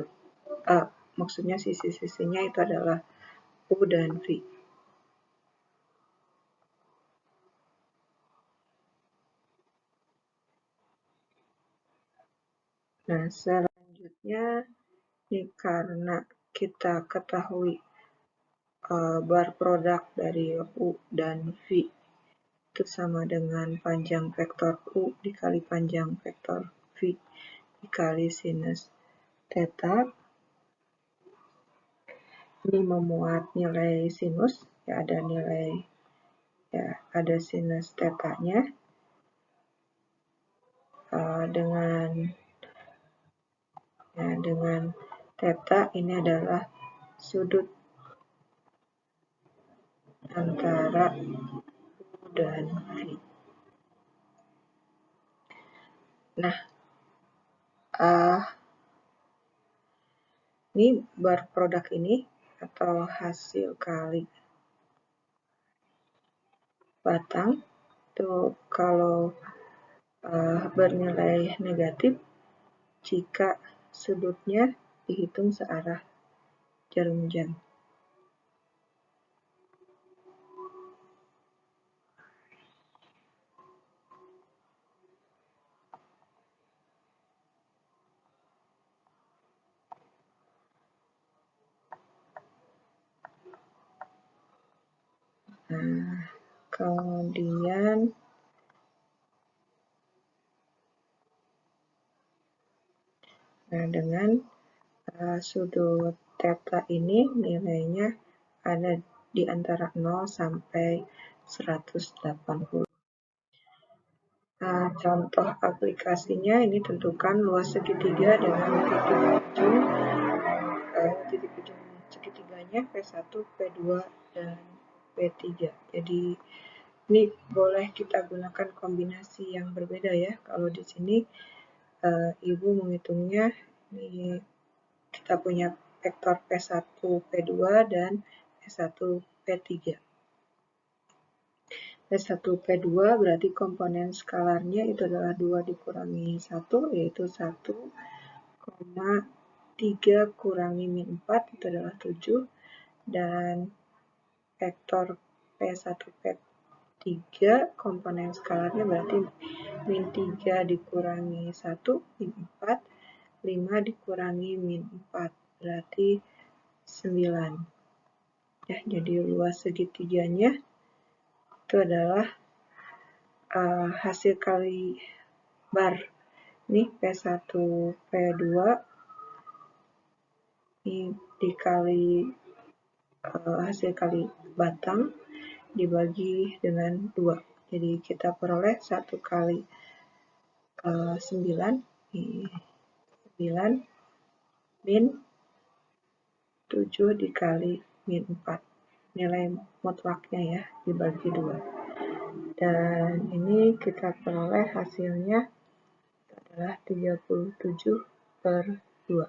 Maksudnya sisi-sisinya itu adalah U dan V. Nah, selanjutnya ini karena kita ketahui bar produk dari U dan V itu sama dengan panjang vektor U dikali panjang vektor V dikali sinus theta. Ini memuat nilai sinus, ya ada sinus theta-nya dengan theta ini adalah sudut antara U dan V. Nah, ini bar produk ini atau hasil kali batang itu kalau bernilai negatif jika sudutnya dihitung searah jarum jam. Kemudian dengan sudut theta ini nilainya ada di antara 0 sampai 180. Contoh aplikasinya ini tentukan luas segitiga dengan titik ujung segitiganya P1, P2, dan P3. Jadi Ini boleh kita gunakan kombinasi yang berbeda ya. Kalau di sini Ibu menghitungnya, ini kita punya vektor P1, P2, dan P1, P3. P1, P2 berarti komponen skalarnya itu adalah 2 dikurangi 1, yaitu 1,3 kurangi min 4, itu adalah 7. Dan vektor P1, P3 komponen skalarnya berarti min 3 dikurangi 1, min 4, 5 dikurangi min 4, berarti 9. Ya, jadi luas segitiganya itu adalah hasil kali bar. Ini P1, P2 ini dikali hasil kali batang dibagi dengan 2. Jadi kita peroleh 1 kali 9, 9 min 7 dikali min 4. Nilai mutlaknya ya, dibagi 2. Dan ini kita peroleh hasilnya adalah 37/2.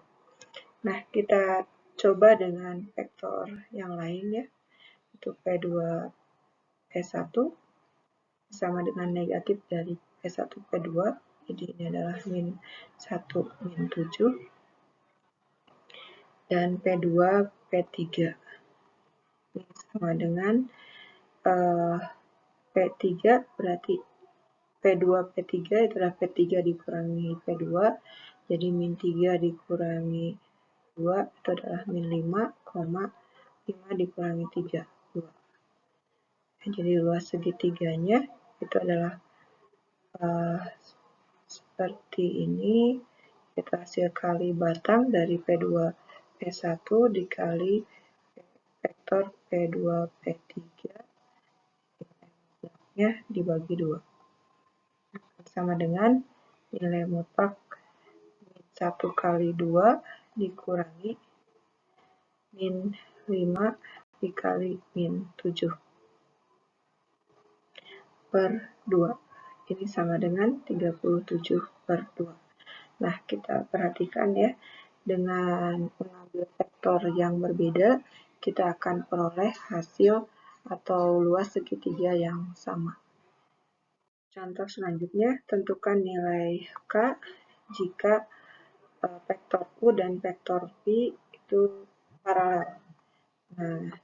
Nah, kita coba dengan vektor yang lain ya. Untuk P2, P1 sama dengan negatif dari P1, P2. Jadi ini adalah min 1, min 7. Dan P2, P3. Ini sama dengan P3 berarti P2, P3 itu adalah P3 dikurangi P2. Jadi min 3 dikurangi 2 itu adalah min 5, 5 dikurangi 3, 2. Jadi luas segitiganya itu adalah seperti ini. Kita hasil kali batang dari P2, P1 dikali vektor P2, P3 ya, dibagi 2. Sama dengan nilai mutlak min 1 kali 2 dikurangi min 5 dikali min 7/2. Ini sama dengan 37/2. Nah, kita perhatikan ya, dengan mengambil vektor yang berbeda, kita akan peroleh hasil atau luas segitiga yang sama. Contoh selanjutnya, tentukan nilai K jika vektor U dan vektor V itu paralel. Nah,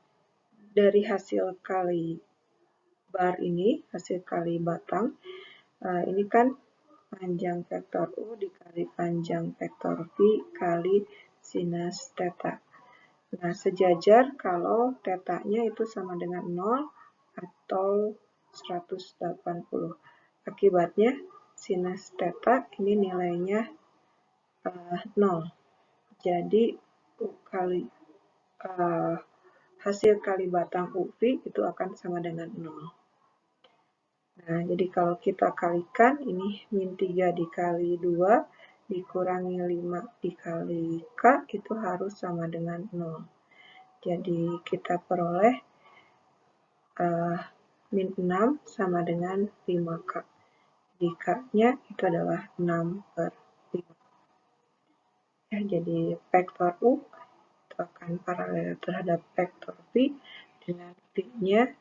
dari hasil kali bar ini, hasil kali batang, ini kan panjang vektor U dikali panjang vektor V kali sinus theta. Nah, sejajar kalau theta-nya itu sama dengan 0 atau 180. Akibatnya sinus theta ini nilainya 0. Jadi U kali hasil kali batang UV itu akan sama dengan 0. Nah, jadi kalau kita kalikan, ini min 3 dikali 2 dikurangi 5 dikali K itu harus sama dengan 0. Jadi kita peroleh min 6 sama dengan 5K. Jadi K-nya itu adalah 6/5. Ya, jadi vektor U itu akan paralel terhadap vektor V dengan V-nya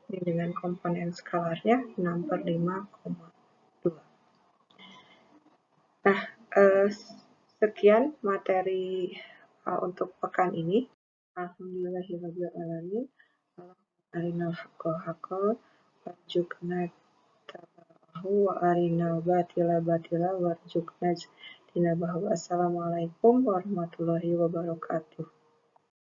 ini dengan komponen skalarnya 6/5,2. Nah, sekian materi untuk pekan ini. Alhamdulillahirrahmanirrahim. Arinal haqqa haqqa warzuqna tabahu wa arinal batila batila warzuqna tinabahu. Assalamualaikum warahmatullahi wabarakatuh.